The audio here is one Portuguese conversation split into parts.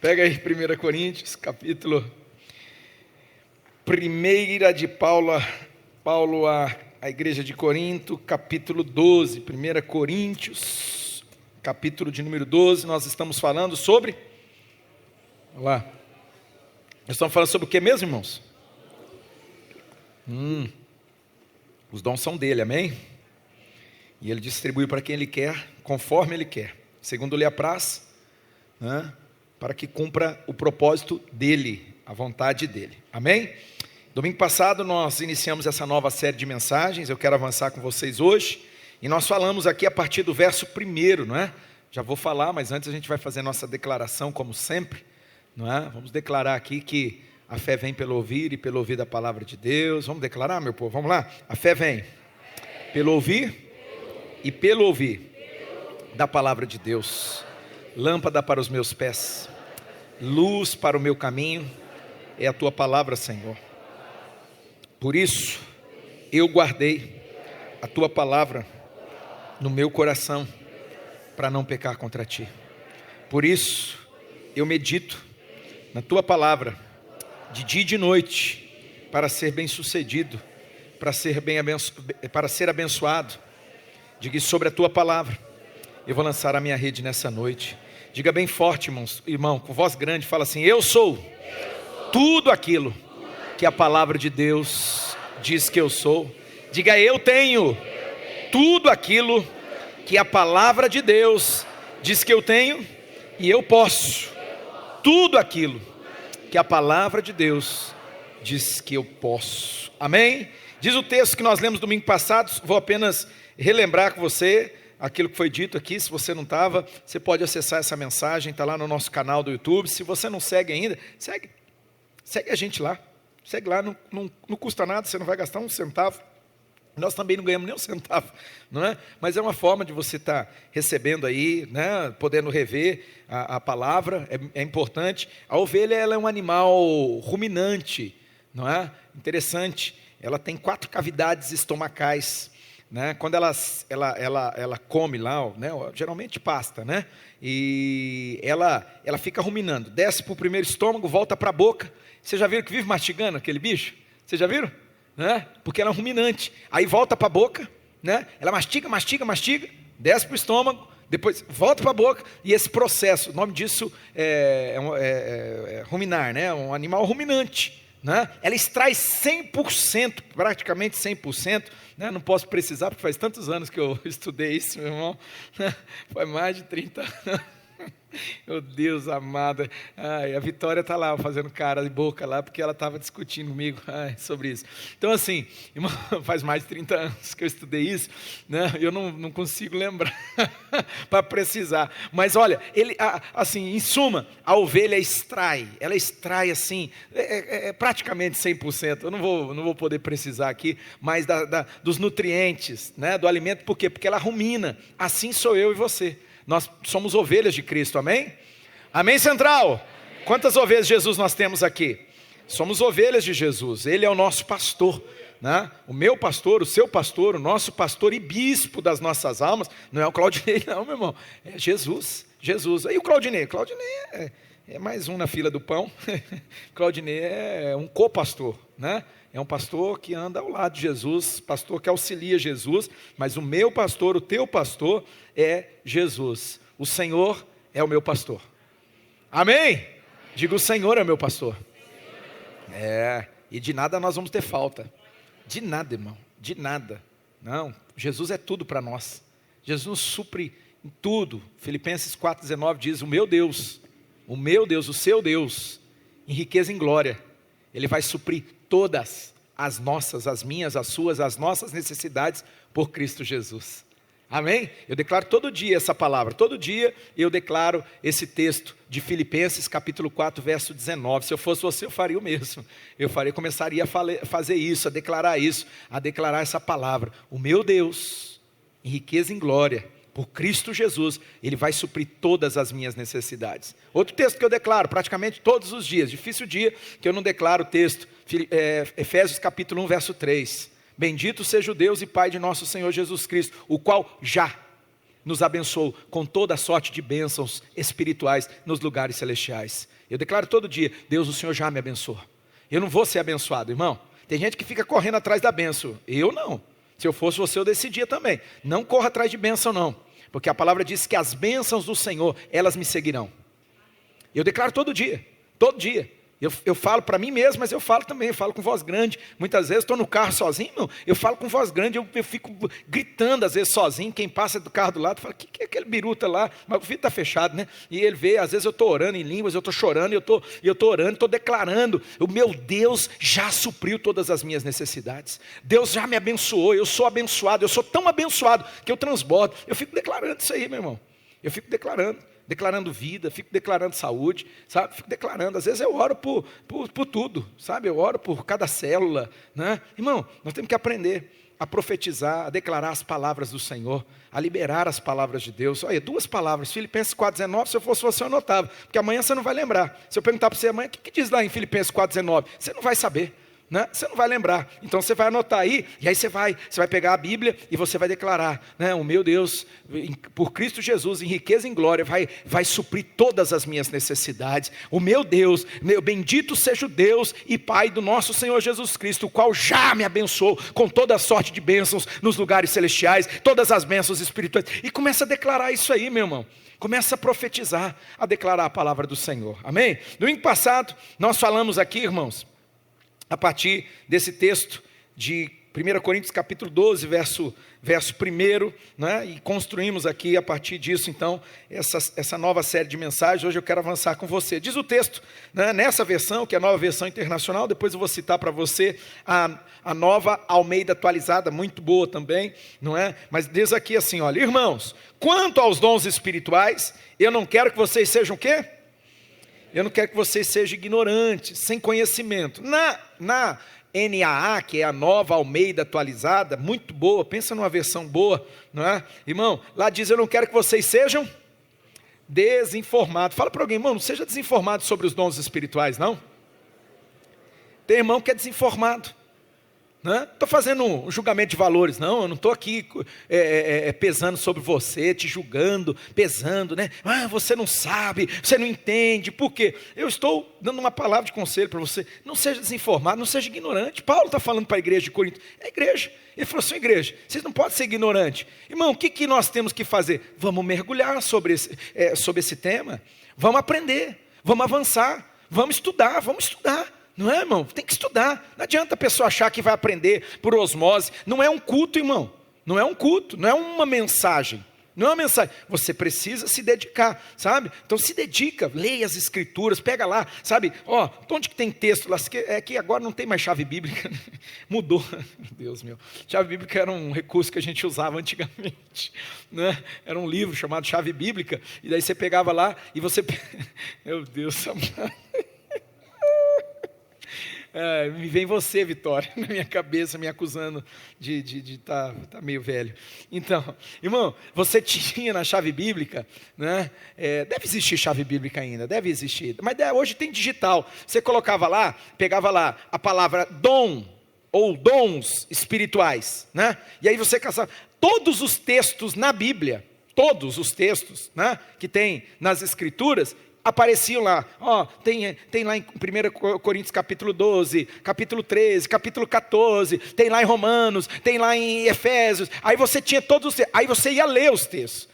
Pega aí 1 Coríntios, capítulo 1 de Paulo à igreja de Corinto, capítulo 12. 1 Coríntios, capítulo de número 12, nós estamos falando sobre... Olha lá. Nós estamos falando sobre o que mesmo, irmãos? Os dons são dele, amém? E ele distribui para quem ele quer, conforme ele quer, segundo lhe apraz, né? Para que cumpra o propósito dele, a vontade dele, amém? Domingo passado nós iniciamos essa nova série de mensagens, eu quero avançar com vocês hoje, e nós falamos aqui a partir do verso 1, não é? Já vou falar, mas antes a gente vai fazer nossa declaração como sempre, não é? Vamos declarar aqui que a fé vem pelo ouvir e pelo ouvir da palavra de Deus. Vamos declarar, meu povo? Vamos lá? A fé vem pelo ouvir e pelo ouvir da palavra de Deus. Lâmpada para os meus pés, luz para o meu caminho, é a tua palavra, Senhor. Por isso, eu guardei a tua palavra no meu coração, para não pecar contra ti. Por isso, eu medito na tua palavra, de dia e de noite, para ser bem sucedido, para ser abençoado. Diga sobre a tua palavra, eu vou lançar a minha rede nessa noite. Diga bem forte, irmão, com voz grande, fala assim: eu sou tudo aquilo que a palavra de Deus diz que eu sou. Diga: eu tenho tudo aquilo que a palavra de Deus diz que eu tenho, e eu posso tudo aquilo que a palavra de Deus diz que eu posso. Amém? Diz o texto que nós lemos domingo passado. Vou apenas relembrar com você aquilo que foi dito aqui. Se você não estava, você pode acessar essa mensagem, está lá no nosso canal do YouTube. Se você não segue ainda, segue a gente lá. Segue lá, não custa nada, você não vai gastar um centavo. Nós também não ganhamos nem um centavo, não é? Mas é uma forma de você estar recebendo aí, né? Podendo rever a palavra, é importante. A ovelha, ela é um animal ruminante, não é? Interessante, ela tem 4 cavidades estomacais, né? Quando ela come lá, né? Geralmente pasta, né? E ela fica ruminando, desce para o primeiro estômago, volta para a boca. Vocês já viram que vive mastigando aquele bicho? Vocês já viram? Né? Porque ela é um ruminante, aí volta para a boca, né? Ela mastiga, desce para o estômago, depois volta para a boca, e esse processo, o nome disso é ruminar, né? Um animal ruminante, né? Ela extrai 100%, praticamente 100%, né? Não posso precisar, porque faz tantos anos que eu estudei isso, meu irmão, faz mais de 30 anos. Meu Deus amado. A Vitória está lá fazendo cara de boca lá, porque ela estava discutindo comigo sobre isso. Então assim, irmão, faz mais de 30 anos que eu estudei isso, né? Eu não consigo lembrar para precisar. Mas olha, assim, em suma, a ovelha extrai assim, praticamente 100%. Eu não vou poder precisar aqui, mas dos nutrientes, né? Do alimento. Por quê? Porque ela rumina. Assim sou eu e você. Nós somos ovelhas de Cristo, amém? Amém, Central? Amém. Quantas ovelhas de Jesus nós temos aqui? Somos ovelhas de Jesus, Ele é o nosso pastor, né? O meu pastor, o seu pastor, o nosso pastor e bispo das nossas almas. Não é o Claudinei não, meu irmão, é Jesus. E o Claudinei? Claudinei é mais um na fila do pão. Claudinei é um co-pastor, né? É um pastor que anda ao lado de Jesus, pastor que auxilia Jesus, mas o meu pastor, o teu pastor é Jesus. O Senhor é o meu pastor. Amém? Diga: o Senhor é o meu pastor. E de nada nós vamos ter falta. De nada, irmão, de nada. Não, Jesus é tudo para nós. Jesus nos supre em tudo. Filipenses 4,19 diz: o meu Deus, o seu Deus, em riqueza e em glória, Ele vai suprir todas as nossas, as minhas, as suas, as nossas necessidades por Cristo Jesus. Amém? Eu declaro todo dia essa palavra, todo dia eu declaro esse texto de Filipenses capítulo 4, verso 19. Se eu fosse você, eu faria o mesmo. Começaria a fazer isso, a declarar essa palavra. O meu Deus, em riqueza e em glória, por Cristo Jesus, Ele vai suprir todas as minhas necessidades. Outro texto que eu declaro praticamente todos os dias, difícil dia que eu não declaro o texto, Efésios capítulo 1, verso 3. Bendito seja o Deus e Pai de nosso Senhor Jesus Cristo, o qual já nos abençoou com toda a sorte de bênçãos espirituais nos lugares celestiais. Eu declaro todo dia: Deus, o Senhor já me abençoou. Eu não vou ser abençoado, irmão. Tem gente que fica correndo atrás da bênção. Eu não. Se eu fosse você, eu decidia também. Não corra atrás de bênção, não. Porque a palavra diz que as bênçãos do Senhor, elas me seguirão. Eu declaro todo dia. Todo dia. Eu falo para mim mesmo, mas eu falo também, eu falo com voz grande. Muitas vezes estou no carro sozinho, não, eu falo com voz grande, eu fico gritando às vezes sozinho. Quem passa do carro do lado fala: o que é aquele biruta lá? Mas o vidro está fechado, né? E ele vê, às vezes eu estou orando em línguas, eu estou chorando, eu estou orando, estou declarando: o meu Deus já supriu todas as minhas necessidades. Deus já me abençoou, eu sou abençoado, eu sou tão abençoado que eu transbordo. Eu fico declarando isso aí, meu irmão. Eu fico declarando vida, fico declarando saúde, sabe? Fico declarando, às vezes eu oro por tudo, sabe? Eu oro por cada célula, né? Irmão, nós temos que aprender a profetizar, a declarar as palavras do Senhor, a liberar as palavras de Deus. Olha, 2 palavras, Filipenses 4,19, se eu fosse você eu anotava, porque amanhã você não vai lembrar. Se eu perguntar para você amanhã, o que diz lá em Filipenses 4,19? Você não vai saber. Né? Você não vai lembrar, então você vai anotar aí, e aí você vai pegar a Bíblia e você vai declarar, né? O meu Deus, por Cristo Jesus, em riqueza e em glória, vai suprir todas as minhas necessidades. O meu Deus, bendito seja o Deus e Pai do nosso Senhor Jesus Cristo, o qual já me abençoou com toda a sorte de bênçãos nos lugares celestiais, todas as bênçãos espirituais. E começa a declarar isso aí, meu irmão. Começa a profetizar, a declarar a palavra do Senhor, amém? Domingo passado, nós falamos aqui, irmãos, a partir desse texto de 1 Coríntios capítulo 12, verso 1, né? E construímos aqui a partir disso, então, essa nova série de mensagens. Hoje eu quero avançar com você. Diz o texto, né, nessa versão, que é a nova versão internacional, depois eu vou citar para você a nova Almeida atualizada, muito boa também, não é? Mas diz aqui assim, olha: irmãos, quanto aos dons espirituais, eu não quero que vocês sejam o quê? Eu não quero que vocês sejam ignorantes, sem conhecimento. Na NAA, que é a nova Almeida atualizada, muito boa, pensa numa versão boa, não é? Irmão, lá diz: eu não quero que vocês sejam desinformados. Fala para alguém: irmão, não seja desinformado sobre os dons espirituais, não. Tem irmão que é desinformado. Não estou fazendo um julgamento de valores, não. Eu não estou aqui pesando sobre você, te julgando, pesando, né? Você não sabe, você não entende. Por quê? Eu estou dando uma palavra de conselho para você. Não seja desinformado, não seja ignorante. Paulo está falando para a igreja de Corinto. É a igreja. Ele falou assim: igreja, vocês não podem ser ignorantes. Irmão, o que nós temos que fazer? Vamos mergulhar sobre esse tema. Vamos aprender, vamos avançar, vamos estudar. Não é, irmão? Tem que estudar. Não adianta a pessoa achar que vai aprender por osmose. Não é um culto, irmão. Não é um culto, não é uma mensagem. Não é uma mensagem. Você precisa se dedicar, sabe? Então se dedica, leia as escrituras, pega lá, sabe? Onde que tem texto lá? É que agora não tem mais chave bíblica. Mudou. Meu Deus meu. Chave bíblica era um recurso que a gente usava antigamente, né? Era um livro chamado Chave Bíblica. E daí você pegava lá e você... Meu Deus, me vem você, Vitória, na minha cabeça, me acusando de tá meio velho. Então, irmão, você tinha na chave bíblica, né? Deve existir chave bíblica ainda, deve existir. Mas hoje tem digital. Você colocava lá, pegava lá a palavra dom, ou dons espirituais, né? E aí você caçava todos os textos na Bíblia, todos os textos, né, que tem nas Escrituras, apareciam lá. Tem lá em 1 Coríntios capítulo 12, capítulo 13, capítulo 14, tem lá em Romanos, tem lá em Efésios. Aí você tinha todos os textos, aí você ia ler os textos.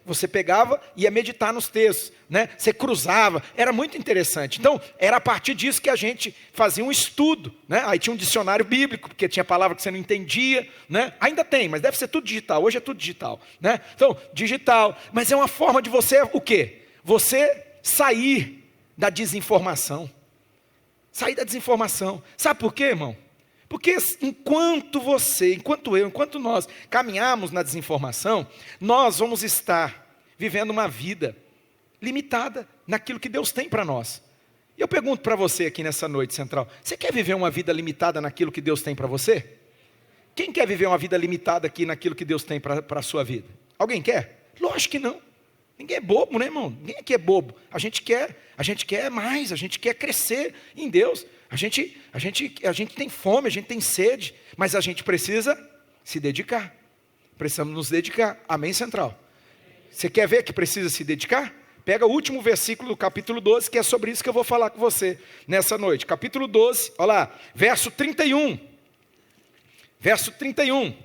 Você pegava e ia meditar nos textos, né? Você cruzava, era muito interessante. Então, era a partir disso que a gente fazia um estudo, né? Aí tinha um dicionário bíblico, porque tinha palavra que você não entendia, né? Ainda tem, mas deve ser tudo digital, hoje é tudo digital, né? Então, digital, mas é uma forma de você, o quê? Você sair da desinformação. Sair da desinformação. Sabe por quê, irmão? Porque enquanto nós caminharmos na desinformação, nós vamos estar vivendo uma vida limitada naquilo que Deus tem para nós. E eu pergunto para você aqui nessa noite central: você quer viver uma vida limitada naquilo que Deus tem para você? Quem quer viver uma vida limitada aqui naquilo que Deus tem para a sua vida? Alguém quer? Lógico que não. Ninguém é bobo, né, irmão? Ninguém aqui é bobo. A gente quer mais, a gente quer crescer em Deus. A gente tem fome, a gente tem sede, mas a gente precisa se dedicar. Precisamos nos dedicar. Amém, central? Você quer ver que precisa se dedicar? Pega o último versículo do capítulo 12, que é sobre isso que eu vou falar com você nessa noite. Capítulo 12, olha lá, verso 31. Verso 31.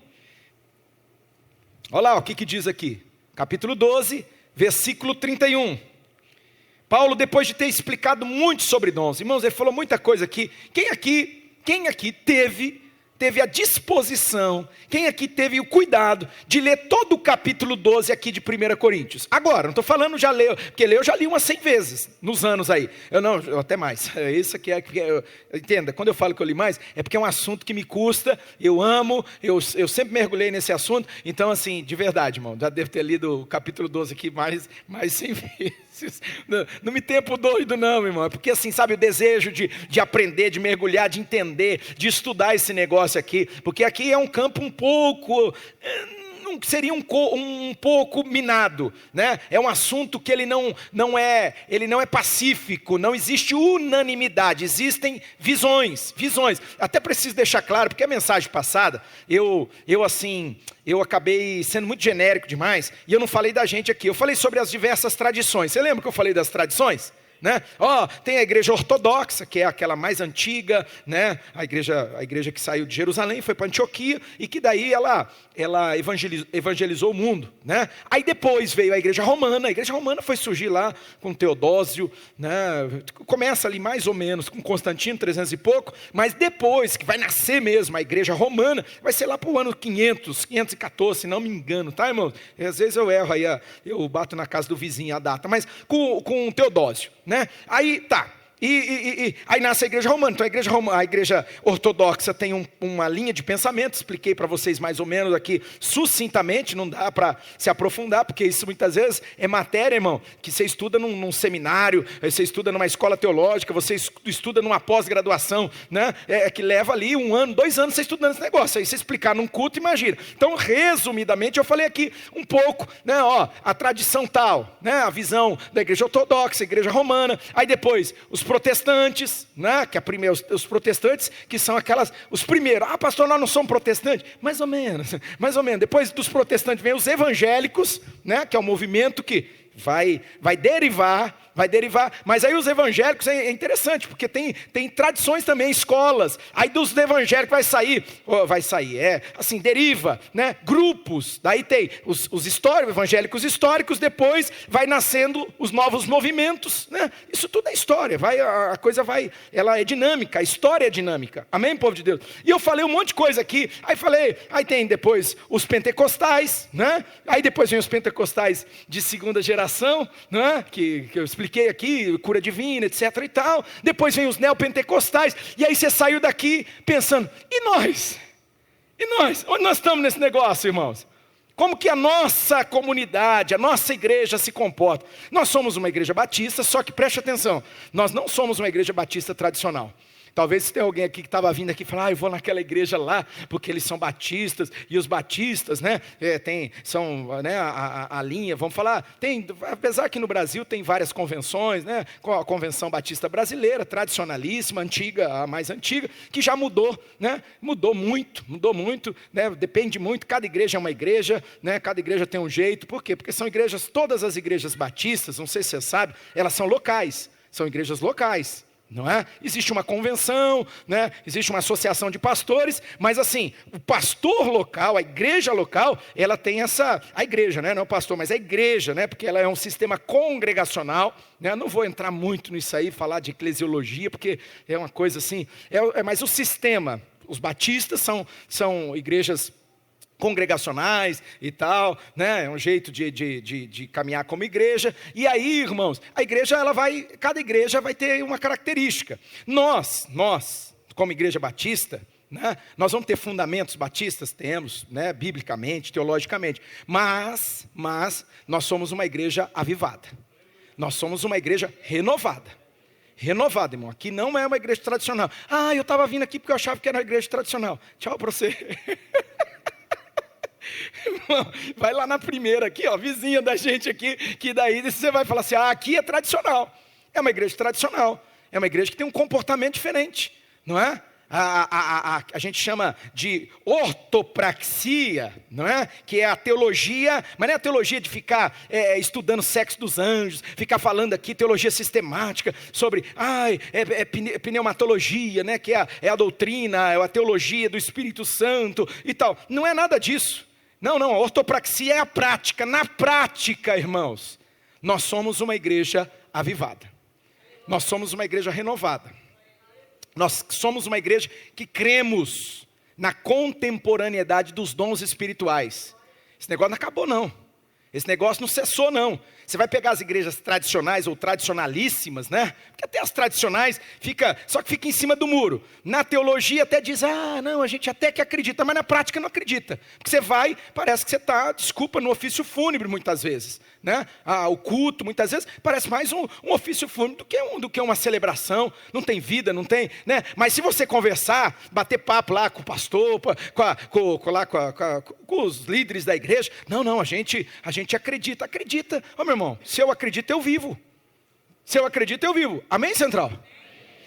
Olha lá o que diz aqui. Capítulo 12, versículo 31. Paulo, depois de ter explicado muito sobre dons, irmãos, ele falou muita coisa aqui. Quem aqui teve a disposição, quem aqui teve o cuidado de ler todo o capítulo 12 aqui de 1 Coríntios? Agora, não estou falando já leu, porque eu já li umas 100 vezes, nos anos aí. Eu até mais. Isso aqui entenda, quando eu falo que eu li mais, é porque é um assunto que me custa, eu amo, eu sempre mergulhei nesse assunto. Então, assim, de verdade, irmão, já devo ter lido o capítulo 12 aqui mais 100 vezes. Não me tempo doido não, irmão, é porque assim, sabe, o desejo de aprender, de mergulhar, de entender, de estudar esse negócio aqui, porque aqui é um campo um pouco, seria um pouco minado, né? É um assunto que ele não é pacífico, não existe unanimidade, existem visões. Até preciso deixar claro, porque a mensagem passada, eu acabei sendo muito genérico demais, e eu não falei da gente aqui, eu falei sobre as diversas tradições. Você lembra que eu falei das tradições? Né? Tem a igreja ortodoxa, que é aquela mais antiga, né? A igreja que saiu de Jerusalém, foi para Antioquia, e que daí ela evangelizou o mundo, né? Aí depois veio a igreja romana foi surgir lá com Teodósio, né? Começa ali mais ou menos com Constantino, 300 e pouco, mas depois que vai nascer mesmo a igreja romana, vai ser lá para o ano 514, se não me engano, tá, irmão? Às vezes eu erro aí, eu bato na casa do vizinho a data, mas com Teodósio, né? Aí tá. Aí nasce a igreja romana. Então a igreja ortodoxa tem uma linha de pensamento. Expliquei para vocês mais ou menos aqui sucintamente. Não dá para se aprofundar, porque isso muitas vezes é matéria, irmão, que você estuda num seminário, você estuda numa escola teológica, você estuda numa pós-graduação, né? Que leva ali 1 ano, 2 anos você estudando esse negócio. Aí você explicar num culto, imagina. Então, resumidamente, eu falei aqui um pouco, né? A tradição tal, né? A visão da igreja ortodoxa, a igreja romana. Aí depois os protestantes, né? Que os protestantes, que são os primeiros. Pastor, nós não somos protestantes? Mais ou menos. Depois dos protestantes vem os evangélicos, né? Que é um movimento que vai derivar, mas aí os evangélicos é interessante, porque tem tradições também, escolas, aí dos evangélicos deriva, né, grupos, daí tem os evangélicos históricos, depois vai nascendo os novos movimentos, né, isso tudo é história, a coisa ela é dinâmica, a história é dinâmica, amém, povo de Deus? E eu falei um monte de coisa aqui, aí tem depois os pentecostais, né, aí depois vem os pentecostais de segunda geração, né, que eu expliquei aqui, cura divina, etc e tal. Depois vem os neopentecostais, e aí você saiu daqui pensando, e nós? Onde nós estamos nesse negócio, irmãos? Como que a nossa comunidade, a nossa igreja se comporta? Nós somos uma igreja batista, só que preste atenção, nós não somos uma igreja batista tradicional. Talvez se tem alguém aqui que estava vindo aqui e falar, eu vou naquela igreja lá, porque eles são batistas, e os batistas, né, são, né, a linha, vamos falar, apesar que no Brasil tem várias convenções, né, com a Convenção Batista Brasileira, tradicionalíssima, antiga, a mais antiga, que já mudou, né, mudou muito, né, depende muito, cada igreja é uma igreja, né, cada igreja tem um jeito, por quê? Porque são igrejas, todas as igrejas batistas, não sei se você sabe, elas são locais, são igrejas locais. Não é? Existe uma convenção, né? Existe uma associação de pastores, mas assim, o pastor local, a igreja local, ela tem a igreja, né? Não é o pastor, mas a igreja, né? Porque ela é um sistema congregacional, né? Eu não vou entrar muito nisso aí, falar de eclesiologia, porque é uma coisa assim, mas o sistema, os batistas são igrejas congregacionais e tal, né? É um jeito de caminhar como igreja. E aí, irmãos, cada igreja vai ter uma característica. Nós, como igreja batista, né? Nós vamos ter fundamentos batistas, temos, né? Biblicamente, teologicamente, mas nós somos uma igreja avivada. Nós somos uma igreja renovada, irmão. Aqui não é uma igreja tradicional. Eu estava vindo aqui porque eu achava que era uma igreja tradicional. Tchau para você. Irmão, vai lá na primeira aqui, vizinha da gente aqui, que daí você vai falar assim, aqui é tradicional. É uma igreja tradicional. É uma igreja que tem um comportamento diferente, não é? a gente chama de ortopraxia, não é? Que é a teologia, mas não é a teologia de ficar estudando sexo dos anjos, ficar falando aqui teologia sistemática sobre, pneumatologia, né? Que é a doutrina, é a teologia do Espírito Santo e tal. Não é nada disso. Não, a ortopraxia é a prática. Na prática, irmãos, nós somos uma igreja avivada. Nós somos uma igreja renovada. Nós somos uma igreja que cremos na contemporaneidade dos dons espirituais. Esse negócio não acabou não. Esse negócio não cessou não. Você vai pegar as igrejas tradicionais ou tradicionalíssimas, né? Porque até as tradicionais só que fica em cima do muro. Na teologia até diz, não, a gente até que acredita, mas na prática não acredita. Porque você vai, parece que você está, no ofício fúnebre muitas vezes, né? O culto muitas vezes parece mais um ofício fúnebre do que uma celebração. Não tem vida, não tem, né? Mas se você conversar, bater papo lá com o pastor, com os líderes da igreja, não, a gente acredita, meu irmão, se eu acredito eu vivo, amém, Central?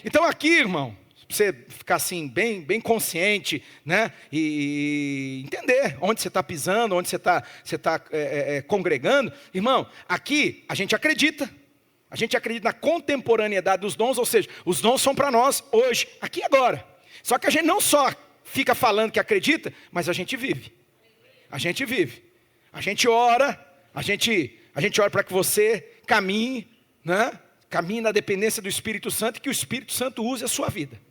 Então aqui, irmão, pra você ficar assim bem consciente, né, e entender onde você está pisando, onde você está congregando, irmão, aqui a gente acredita na contemporaneidade dos dons, ou seja, os dons são para nós hoje, aqui e agora, só que a gente não só fica falando que acredita, mas a gente vive, a gente ora para que você caminhe, né? Caminhe na dependência do Espírito Santo e que o Espírito Santo use a sua vida.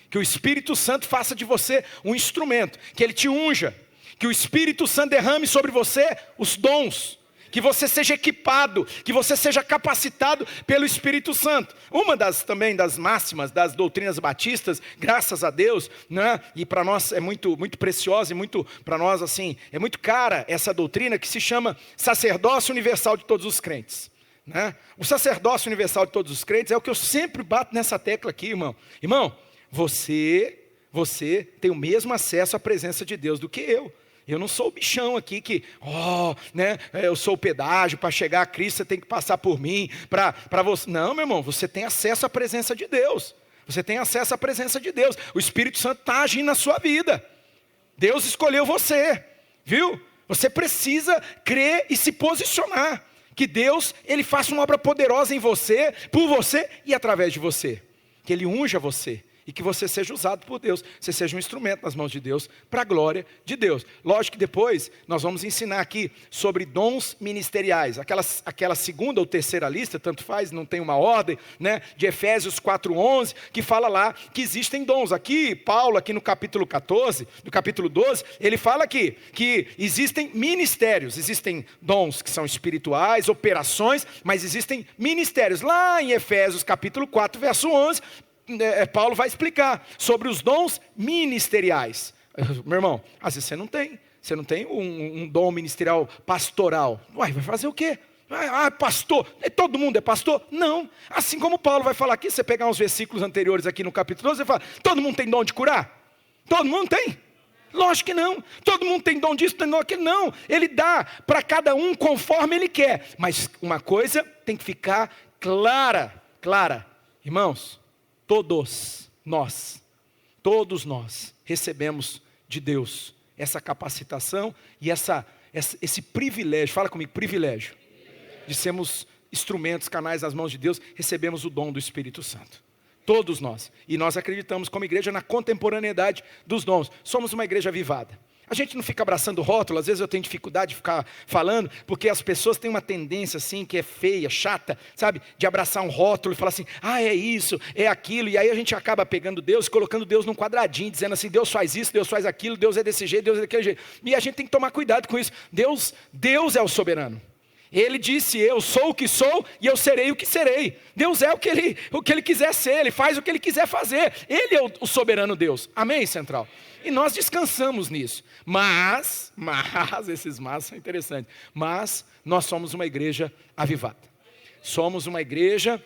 Que o Espírito Santo faça de você um instrumento, que ele te unja, que o Espírito Santo derrame sobre você os dons, que você seja equipado, que você seja capacitado pelo Espírito Santo. Uma também das máximas das doutrinas batistas, graças a Deus, né? E para nós é muito preciosa e para nós assim, é muito cara essa doutrina que se chama sacerdócio universal de todos os crentes, né? O sacerdócio universal de todos os crentes é o que eu sempre bato nessa tecla aqui, irmão. Irmão, você tem o mesmo acesso à presença de Deus do que eu. Eu não sou o bichão aqui que, né, eu sou o pedágio, para chegar a Cristo você tem que passar por mim, para você. Não, meu irmão, você tem acesso à presença de Deus. O Espírito Santo está agindo na sua vida. Deus escolheu você, viu? Você precisa crer e se posicionar. Que Deus, ele faça uma obra poderosa em você, por você e através de você. Que ele unja você. E que você seja usado por Deus, você seja um instrumento nas mãos de Deus, para a glória de Deus. Lógico que depois nós vamos ensinar aqui sobre dons ministeriais, aquela segunda ou terceira lista, tanto faz, não tem uma ordem, né, de Efésios 4:11, que fala lá que existem dons. Aqui, Paulo, aqui no capítulo 14, no capítulo 12, ele fala aqui que existem ministérios, existem dons que são espirituais, operações, mas existem ministérios. Lá em Efésios capítulo 4, verso 11, Paulo vai explicar sobre os dons ministeriais. Meu irmão, às vezes você não tem um dom ministerial pastoral. Vai fazer o quê? Pastor, todo mundo é pastor? Não, assim como Paulo vai falar aqui, você pegar uns versículos anteriores aqui no capítulo 12, você fala, todo mundo tem dom de curar? Todo mundo tem? Lógico que não. Todo mundo tem dom disso, tem dom daquilo, não. Ele dá para cada um conforme ele quer, mas uma coisa tem que ficar clara, irmãos, todos nós recebemos de Deus essa capacitação e esse privilégio, fala comigo, privilégio, de sermos instrumentos, canais nas mãos de Deus, recebemos o dom do Espírito Santo. Todos nós. E nós acreditamos como igreja na contemporaneidade dos dons. Somos uma igreja avivada. A gente não fica abraçando rótulo, às vezes eu tenho dificuldade de ficar falando, porque as pessoas têm uma tendência assim, que é feia, chata, sabe? De abraçar um rótulo e falar assim, é isso, é aquilo, e aí a gente acaba pegando Deus, colocando Deus num quadradinho, dizendo assim, Deus faz isso, Deus faz aquilo, Deus é desse jeito, Deus é daquele jeito. E a gente tem que tomar cuidado com isso. Deus é o soberano. Ele disse, eu sou o que sou e eu serei o que serei. Deus é o que ele quiser ser, Ele faz o que Ele quiser fazer. Ele é o soberano Deus. Amém, Central? E nós descansamos nisso. Mas, esses mas são interessantes. Mas nós somos uma igreja avivada. Somos uma igreja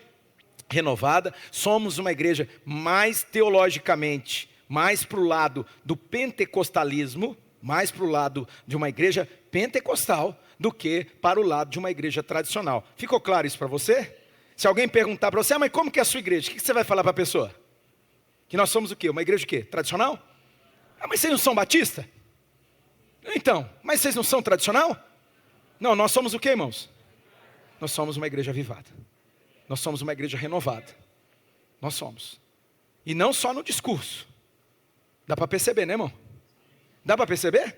renovada. Somos uma igreja mais teologicamente, mais para o lado do pentecostalismo, mais para o lado de uma igreja pentecostal, do que para o lado de uma igreja tradicional. Ficou claro isso para você? Se alguém perguntar para você, mas como que é a sua igreja? O que você vai falar para a pessoa? Que nós somos o quê? Uma igreja o quê? Tradicional? Ah, mas vocês não são batista? Então, mas vocês não são tradicional? Não, nós somos o quê, irmãos? Nós somos uma igreja avivada. Nós somos uma igreja renovada. Nós somos. E não só no discurso. Dá para perceber, né, irmão? Dá para perceber?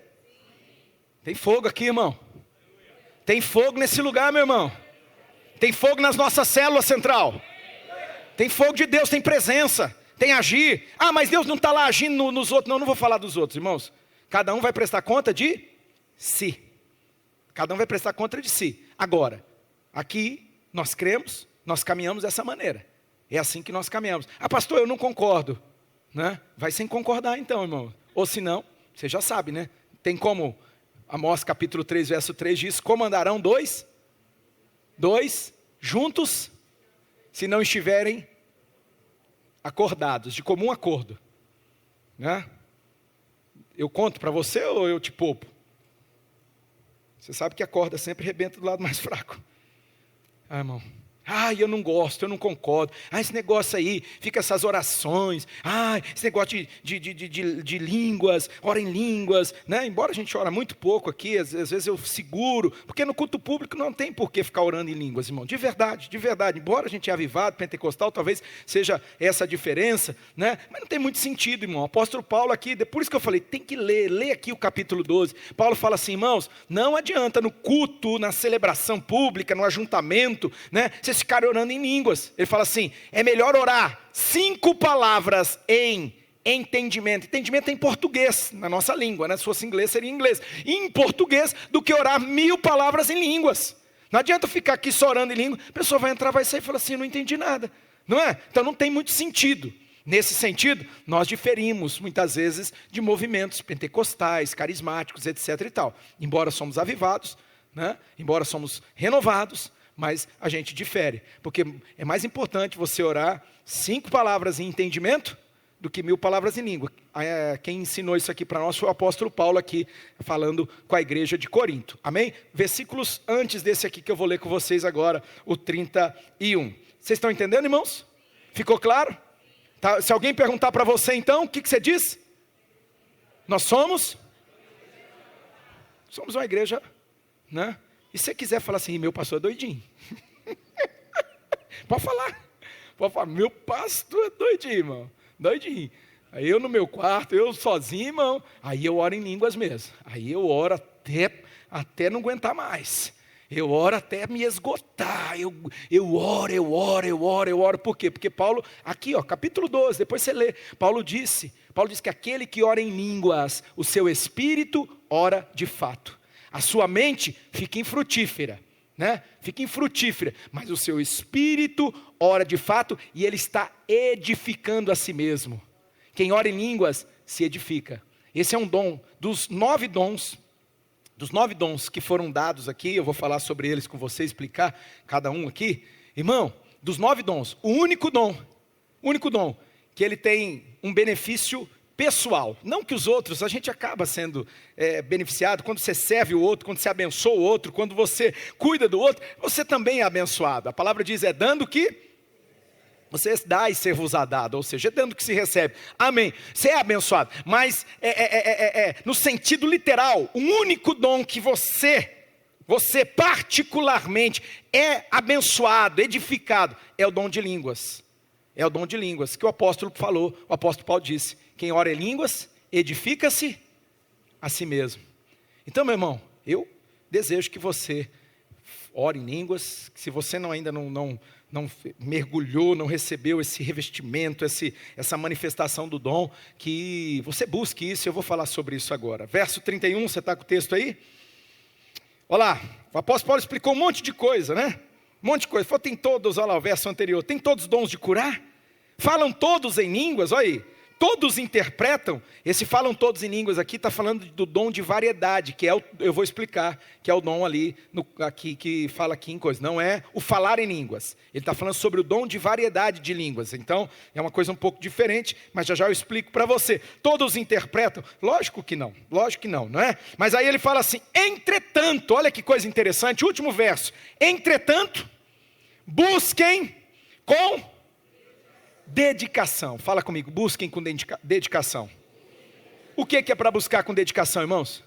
Tem fogo aqui, irmão. Tem fogo nesse lugar, meu irmão. Tem fogo nas nossas células central. Tem fogo de Deus, tem presença, tem agir. Ah, mas Deus não está lá agindo nos outros. Não, não vou falar dos outros, irmãos. Cada um vai prestar conta de si. Cada um vai prestar conta de si. Agora, aqui nós cremos, nós caminhamos dessa maneira. É assim que nós caminhamos. Ah, pastor, eu não concordo. Né? Vai sem concordar então, irmão. Ou se não, você já sabe, né? Tem como, Amós capítulo 3, verso 3 diz, como andarão dois juntos, se não estiverem acordados, de comum acordo. Né? Eu conto para você ou eu te poupo? Você sabe que a corda sempre arrebenta do lado mais fraco. Ah, irmão. Ah, eu não gosto, eu não concordo. Ah, esse negócio aí, fica essas orações. Ah, esse negócio de línguas, ora em línguas. Né? Embora a gente ora muito pouco aqui, às vezes eu seguro. Porque no culto público não tem por que ficar orando em línguas, irmão. De verdade, de verdade. Embora a gente é avivado, pentecostal, talvez seja essa a diferença. Né? Mas não tem muito sentido, irmão. O apóstolo Paulo aqui, por isso que eu falei, tem que ler aqui o capítulo 12. Paulo fala assim, irmãos, não adianta no culto, na celebração pública, no ajuntamento, né? Vocês ficarem orando em línguas. Ele fala assim, é melhor orar 5 palavras em entendimento. Entendimento é em português, na nossa língua, né? Se fosse inglês, seria em inglês. E em português, do que orar 1000 palavras em línguas. Não adianta ficar aqui só orando em língua. A pessoa vai entrar, vai sair e fala assim, não entendi nada. Não é? Então não tem muito sentido. Nesse sentido, nós diferimos muitas vezes de movimentos pentecostais, carismáticos, etc. e tal. Embora somos avivados, né? Embora somos renovados, mas a gente difere, porque é mais importante você orar 5 palavras em entendimento do que 1000 palavras em língua. Quem ensinou isso aqui para nós foi o apóstolo Paulo aqui, falando com a igreja de Corinto. Amém? Versículos antes desse aqui que eu vou ler com vocês agora, o 31. Vocês estão entendendo, irmãos? Ficou claro? Tá, se alguém perguntar para você então, o que você diz? Nós somos uma igreja, né? E se você quiser falar assim, meu pastor é doidinho. Pode falar. Meu pastor é doidinho, irmão. Doidinho. Aí eu no meu quarto, eu sozinho, irmão. Aí eu oro em línguas mesmo. Aí eu oro até não aguentar mais. Eu oro até me esgotar. Eu oro. Por quê? Porque Paulo, aqui ó, capítulo 12, depois você lê. Paulo disse que aquele que ora em línguas, o seu espírito ora de fato. A sua mente fica infrutífera, né? Fica infrutífera, mas o seu espírito ora de fato e ele está edificando a si mesmo. Quem ora em línguas se edifica. Esse é um dom dos 9 dons que foram dados aqui. Eu vou falar sobre eles com você, explicar cada um aqui. Irmão, dos 9 dons, o único dom que ele tem um benefício pessoal, não que os outros, a gente acaba sendo beneficiado quando você serve o outro, quando você abençoa o outro, quando você cuida do outro, você também é abençoado. A palavra diz, é dando que você dá e ser-vos-á dado, ou seja, é dando que se recebe. Amém. Você é abençoado, mas no sentido literal, o único dom que você particularmente é abençoado, edificado, é o dom de línguas. É o dom de línguas que o apóstolo falou, o apóstolo Paulo disse, quem ora em línguas, edifica-se a si mesmo. Então, meu irmão, eu desejo que você ore em línguas, que se você ainda não mergulhou, não recebeu esse revestimento, essa manifestação do dom, que você busque isso. Eu vou falar sobre isso agora. Verso 31, você está com o texto aí? Olha lá, o apóstolo Paulo explicou um monte de coisa, né? Um monte de coisa. Falou, tem todos, olha lá o verso anterior, tem todos os dons de curar? Falam todos em línguas, olha aí. Todos interpretam. Esse falam todos em línguas aqui está falando do dom de variedade, que eu vou explicar, que é o dom ali, aqui, que fala aqui em coisa. Não é o falar em línguas. Ele está falando sobre o dom de variedade de línguas. Então, é uma coisa um pouco diferente, mas já eu explico para você. Todos interpretam? Lógico que não, não é? Mas aí ele fala assim, entretanto, olha que coisa interessante, último verso. Entretanto, busquem com dedicação. Fala comigo, busquem com dedicação. O que é para buscar com dedicação, irmãos?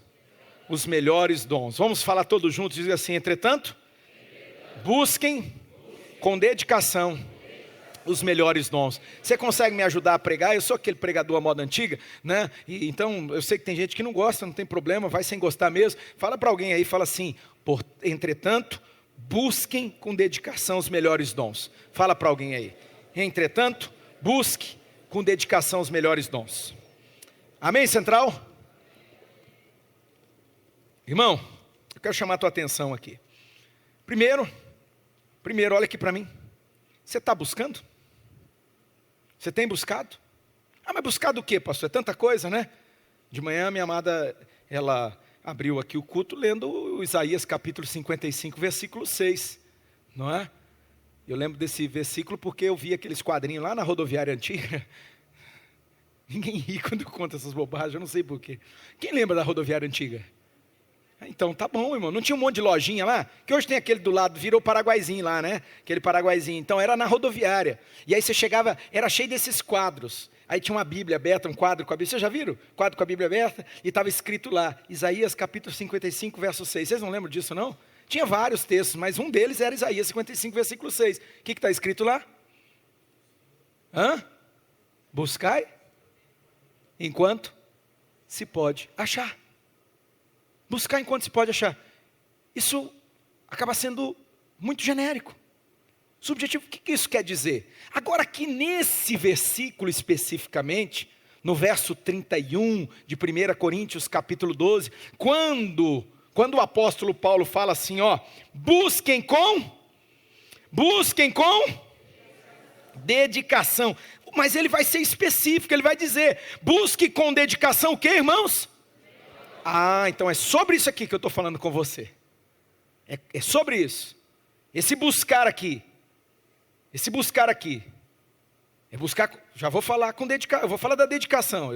Os melhores dons. Vamos falar todos juntos, diz assim: entretanto, busquem com dedicação os melhores dons. Você consegue me ajudar a pregar? Eu sou aquele pregador à moda antiga, né? Então, eu sei que tem gente que não gosta, não tem problema, vai sem gostar mesmo. Fala para alguém aí, fala assim: entretanto, busquem com dedicação os melhores dons. Fala para alguém aí. Entretanto, busque com dedicação os melhores dons. Amém, Central? Irmão, eu quero chamar a tua atenção aqui. Primeiro, olha aqui para mim. Você está buscando? Você tem buscado? Ah, mas buscado o quê, pastor? É tanta coisa, né? De manhã, minha amada, ela abriu aqui o culto lendo o Isaías capítulo 55, versículo 6. Não é? Eu lembro desse versículo porque eu vi aqueles quadrinhos lá na rodoviária antiga. Ninguém ri quando eu conto essas bobagens, eu não sei porquê. Quem lembra da rodoviária antiga? Então tá bom, irmão. Não tinha um monte de lojinha lá? Que hoje tem aquele do lado, virou Paraguaizinho lá, né? Aquele Paraguaizinho. Então era na rodoviária. E aí você chegava, era cheio desses quadros. Aí tinha uma Bíblia aberta, um quadro com a Bíblia. Vocês já viram? Quadro com a Bíblia aberta. E estava escrito lá, Isaías capítulo 55, verso 6. Vocês não lembram disso, não? Tinha vários textos, mas um deles era Isaías 55, versículo 6. O que está escrito lá? Buscai enquanto se pode achar. Buscar enquanto se pode achar. Isso acaba sendo muito genérico, subjetivo. O que isso quer dizer? Agora aqui nesse versículo especificamente, no verso 31 de 1 Coríntios capítulo 12, quando o apóstolo Paulo fala assim, busquem com dedicação. Mas ele vai ser específico, ele vai dizer, busque com dedicação o que, irmãos? Então é sobre isso aqui que eu estou falando com você. É sobre isso. Esse buscar aqui. É buscar, já vou falar com dedicação, eu vou falar da dedicação.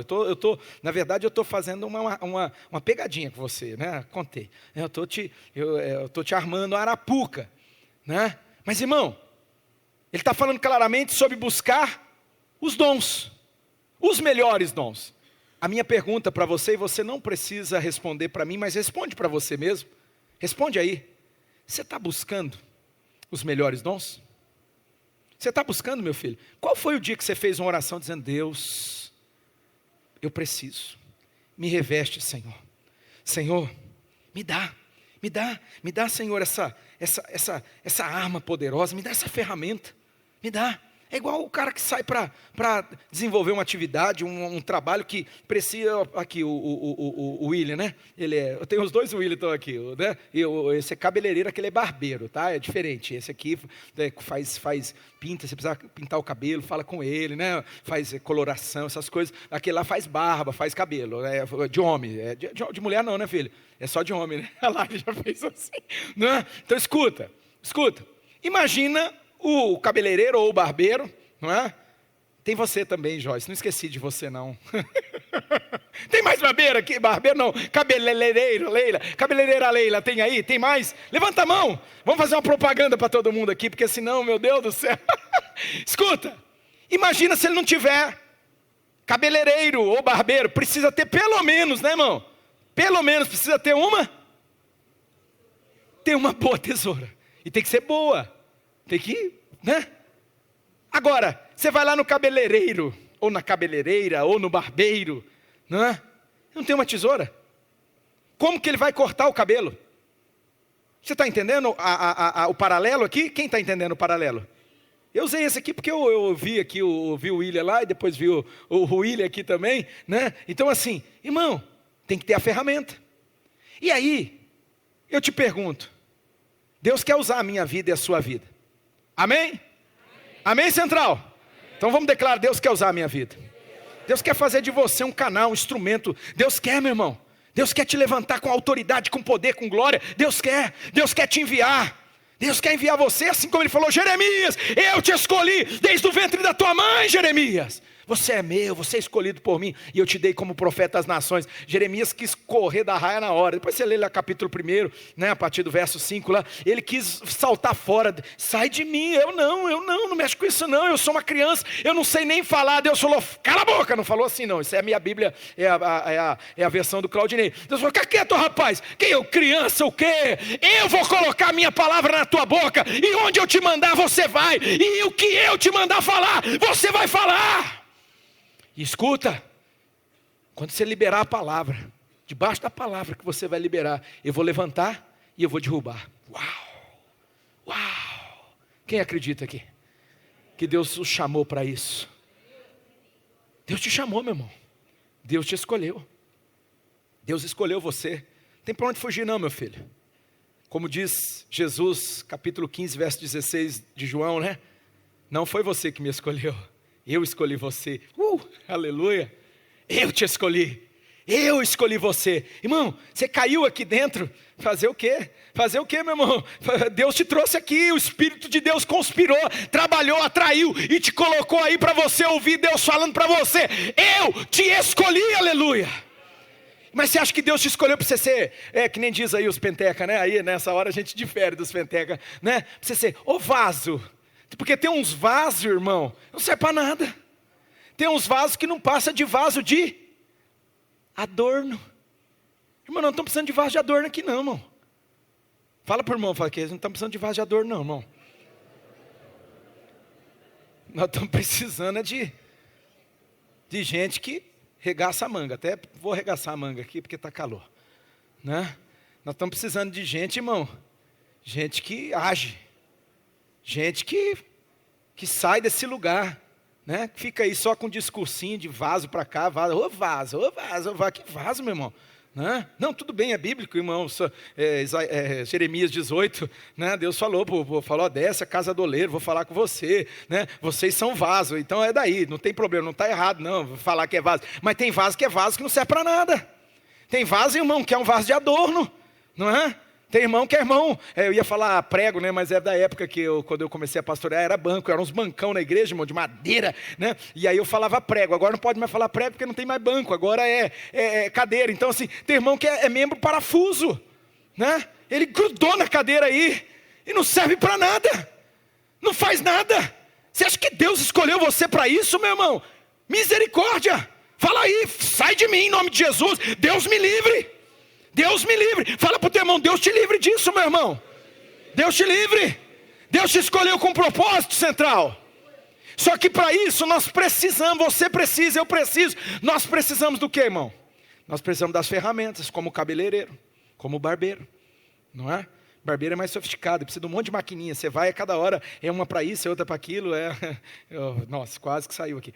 Na verdade eu estou fazendo uma pegadinha com você, né? Contei. Eu estou te armando a arapuca, né? Mas irmão, ele está falando claramente sobre buscar os dons, os melhores dons. A minha pergunta para você, e você não precisa responder para mim, mas responde para você mesmo. Responde aí. Você está buscando os melhores dons? Você está buscando, meu filho? Qual foi o dia que você fez uma oração dizendo, Deus, eu preciso, me reveste, Senhor. Senhor, me dá, Senhor, essa arma poderosa, me dá essa ferramenta, me dá. É igual o cara que sai para desenvolver uma atividade, um trabalho que precisa... Aqui, o William, né? Eu tenho os dois William estão aqui, né? Esse é cabeleireiro, aquele é barbeiro, tá? É diferente. Esse aqui pinta, você precisa pintar o cabelo, fala com ele, né? Faz coloração, essas coisas. Aquele lá faz barba, faz cabelo, de homem. De mulher não, né, filho? É só de homem, né? A Lari já fez assim, né? Então escuta. Imagina... o cabeleireiro ou o barbeiro, não é? Tem você também, Joyce, não esqueci de você não. Tem mais barbeiro aqui? Barbeiro não, cabeleireiro, Leila. Cabeleireira Leila, tem aí? Tem mais? Levanta a mão, vamos fazer uma propaganda para todo mundo aqui, porque senão, meu Deus do céu. Escuta, imagina se ele não tiver cabeleireiro ou barbeiro, precisa ter pelo menos, né, irmão? Pelo menos precisa ter uma boa tesoura, e tem que ser boa. Tem que, né? Agora, você vai lá no cabeleireiro, ou na cabeleireira, ou no barbeiro, não é? Não tem uma tesoura. Como que ele vai cortar o cabelo? Você está entendendo o paralelo aqui? Quem está entendendo o paralelo? Eu usei esse aqui porque eu vi aqui, vi o William lá, e depois vi o William aqui também, né? Então assim, irmão, tem que ter a ferramenta. E aí, eu te pergunto, Deus quer usar a minha vida e a sua vida. Amém? Amém, Central? Amém. Então vamos declarar, Deus quer usar a minha vida. Deus quer fazer de você um canal, um instrumento. Deus quer, meu irmão. Deus quer te levantar com autoridade, com poder, com glória. Deus quer te enviar. Deus quer enviar você, assim como Ele falou, Jeremias, eu te escolhi desde o ventre da tua mãe, Jeremias. Você é meu, você é escolhido por mim, e eu te dei como profeta às nações. Jeremias quis correr da raia na hora. Depois você lê lá capítulo 1, né, a partir do verso 5 lá, ele quis saltar fora. Sai de mim, eu não mexe com isso não, eu sou uma criança, eu não sei nem falar. Deus falou, cala a boca, não falou assim não, isso é a minha Bíblia, é a versão do Claudinei. Deus falou, fica quieto rapaz, quem eu, criança o quê? Eu vou colocar a minha palavra na tua boca, e onde eu te mandar você vai, e o que eu te mandar falar, você vai falar. E escuta, quando você liberar a palavra, debaixo da palavra que você vai liberar, eu vou levantar e eu vou derrubar. Uau! Quem acredita aqui? Que Deus o chamou para isso. Deus te chamou, meu irmão. Deus te escolheu. Deus escolheu você. Não tem para onde fugir não, meu filho. Como diz Jesus, capítulo 15, verso 16 de João, né? Não foi você que me escolheu. Eu escolhi você. Aleluia. Eu te escolhi. Eu escolhi você. Irmão, você caiu aqui dentro. Fazer o quê? Fazer o quê, meu irmão? Deus te trouxe aqui. O Espírito de Deus conspirou, trabalhou, atraiu e te colocou aí para você ouvir Deus falando para você. Eu te escolhi, aleluia. Mas você acha que Deus te escolheu para você ser, que nem diz aí os penteca, né? Aí nessa hora a gente difere dos penteca, né? Para você ser o vaso. Porque tem uns vasos, irmão, não serve para nada. Tem uns vasos que não passa de vaso de adorno. Irmão, não estamos precisando de vaso de adorno aqui não, irmão. Fala para o irmão, fala que eles não estão precisando de vaso de adorno não, irmão. Nós estamos precisando de gente que regaça a manga. Até vou regaçar a manga aqui porque está calor, né? Nós estamos precisando de gente, irmão. Gente que age. Gente que sai desse lugar, né? Fica aí só com um discursinho de vaso para cá, vaso, que vaso, meu irmão, né? Não, tudo bem, é bíblico, irmão. Jeremias 18, né? Deus falou, desce a casa do oleiro, vou falar com você, né? Vocês são vaso, então é daí, não tem problema, não está errado não, vou falar que é vaso, mas tem vaso que não serve para nada. Tem vaso, irmão, que é um vaso de adorno, não é? Tem irmão que é irmão, eu ia falar prego, né? Mas é da época que quando eu comecei a pastorear, era banco, eram uns bancão na igreja, irmão, de madeira, né? E aí eu falava prego, agora não pode mais falar prego porque não tem mais banco, agora é cadeira. Então assim, tem irmão que é membro parafuso, né? Ele grudou na cadeira aí e não serve para nada, não faz nada. Você acha que Deus escolheu você para isso, meu irmão? Misericórdia, fala aí, sai de mim em nome de Jesus, Deus me livre. Deus me livre. Fala para o teu irmão, Deus te livre disso, meu irmão. Deus te livre. Deus te escolheu com um propósito central. Só que para isso nós precisamos, você precisa, eu preciso. Nós precisamos do que, irmão? Nós precisamos das ferramentas, como o cabeleireiro, como o barbeiro, não é? Barbeiro é mais sofisticado, precisa de um monte de maquininha. Você vai a cada hora, é uma para isso, é outra para aquilo. Nossa, quase que saiu aqui.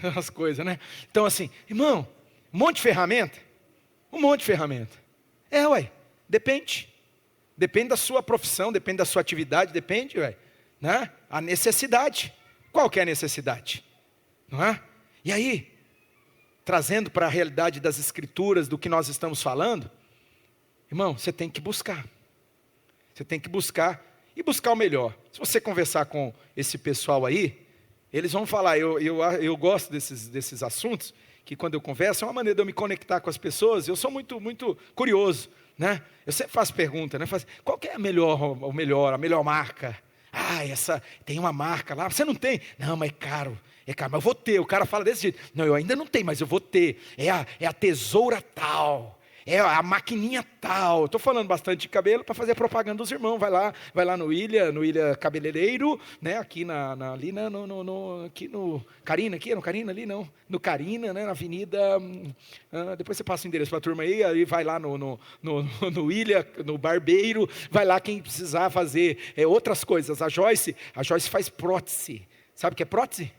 Umas coisas, né? Então assim, irmão, um monte de ferramenta. Um monte de ferramenta. Depende. Depende da sua profissão, depende da sua atividade, depende, né? A necessidade. Qual que é a necessidade? Não é? E aí, trazendo para a realidade das escrituras, do que nós estamos falando, irmão, você tem que buscar. Você tem que buscar e buscar o melhor. Se você conversar com esse pessoal aí, eles vão falar, eu gosto desses assuntos, que quando eu converso, é uma maneira de eu me conectar com as pessoas. Eu sou muito, muito curioso, né? Eu sempre faço pergunta, né? Qual que é a melhor marca? Essa tem uma marca lá, você não tem? Não, mas é caro, mas eu vou ter. O cara fala desse jeito, não, eu ainda não tenho, mas eu vou ter. É a tesoura tal, é a maquininha tal. Estou falando bastante de cabelo para fazer propaganda dos irmãos. Vai lá no Ilha Cabeleireiro, né? Aqui ali aqui no Carina, aqui no Carina ali não, no Carina, né? Na Avenida. Depois você passa o endereço para a turma aí vai lá no Ilha, no barbeiro, vai lá quem precisar fazer outras coisas. A Joyce faz prótese. Sabe o que é prótese?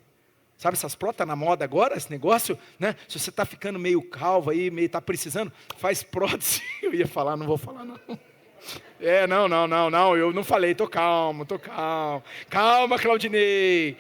Sabe essas próteses, está na moda agora, esse negócio, né? Se você está ficando meio calvo aí, está precisando, faz prótese. Eu ia falar, não vou falar não. Não, eu não falei, estou calmo. Calma, Claudinei.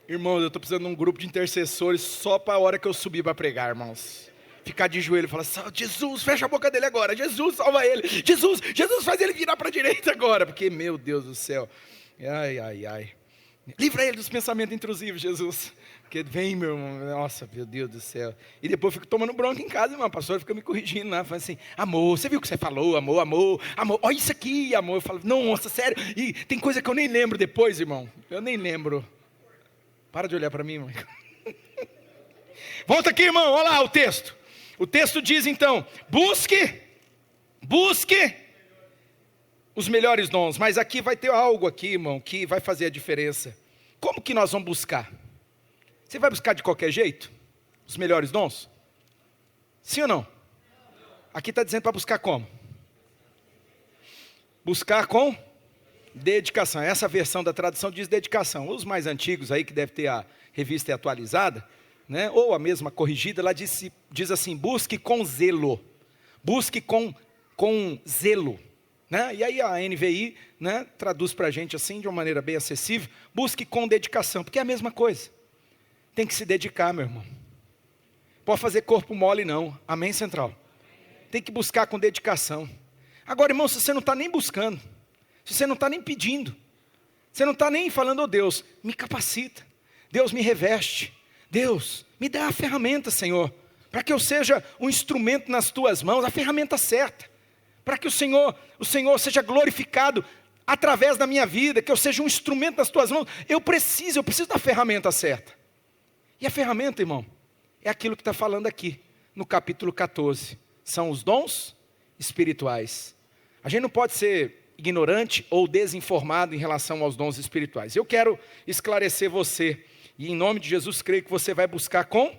Irmãos, eu estou precisando de um grupo de intercessores só para a hora que eu subir para pregar, irmãos. Ficar de joelho e falar assim, Jesus, fecha a boca dele agora. Jesus, salva ele. Jesus, faz ele virar para a direita agora. Porque, meu Deus do céu. Ai, ai, ai. Livra ele dos pensamentos intrusivos, Jesus. Porque vem, meu irmão. Nossa, meu Deus do céu. E depois eu fico tomando bronca em casa, irmão. A pastora fica me corrigindo lá. Fala assim, amor, você viu o que você falou? Amor. Olha isso aqui, amor. Eu falo, nossa, sério. E tem coisa que eu nem lembro depois, irmão. Eu nem lembro. Para de olhar para mim, irmão. Volta aqui, irmão. Olha lá o texto. O texto diz então, busque os melhores dons. Mas aqui vai ter algo aqui, irmão, que vai fazer a diferença. Como que nós vamos buscar? Você vai buscar de qualquer jeito? Os melhores dons? Sim ou não? Aqui está dizendo para buscar como? Buscar com dedicação. Essa versão da tradução diz dedicação. Os mais antigos aí, que deve ter a revista atualizada, né? Ou a mesma corrigida, ela diz assim, busque com zelo. Busque com zelo. Né? E aí a NVI, né, traduz para a gente assim, de uma maneira bem acessível, busque com dedicação, porque é a mesma coisa. Tem que se dedicar, meu irmão. Pode fazer corpo mole não, amém, Central? Tem que buscar com dedicação. Agora, irmão, se você não está nem buscando, se você não está nem pedindo, você não está nem falando, oh Deus, me capacita, Deus me reveste, Deus, me dá a ferramenta, Senhor, para que eu seja um instrumento nas tuas mãos, a ferramenta certa, para que o Senhor seja glorificado através da minha vida, que eu seja um instrumento nas tuas mãos. Eu preciso da ferramenta certa. E a ferramenta, irmão, é aquilo que está falando aqui, no capítulo 14, são os dons espirituais. A gente não pode ser ignorante ou desinformado em relação aos dons espirituais. Eu quero esclarecer você, e em nome de Jesus creio que você vai buscar com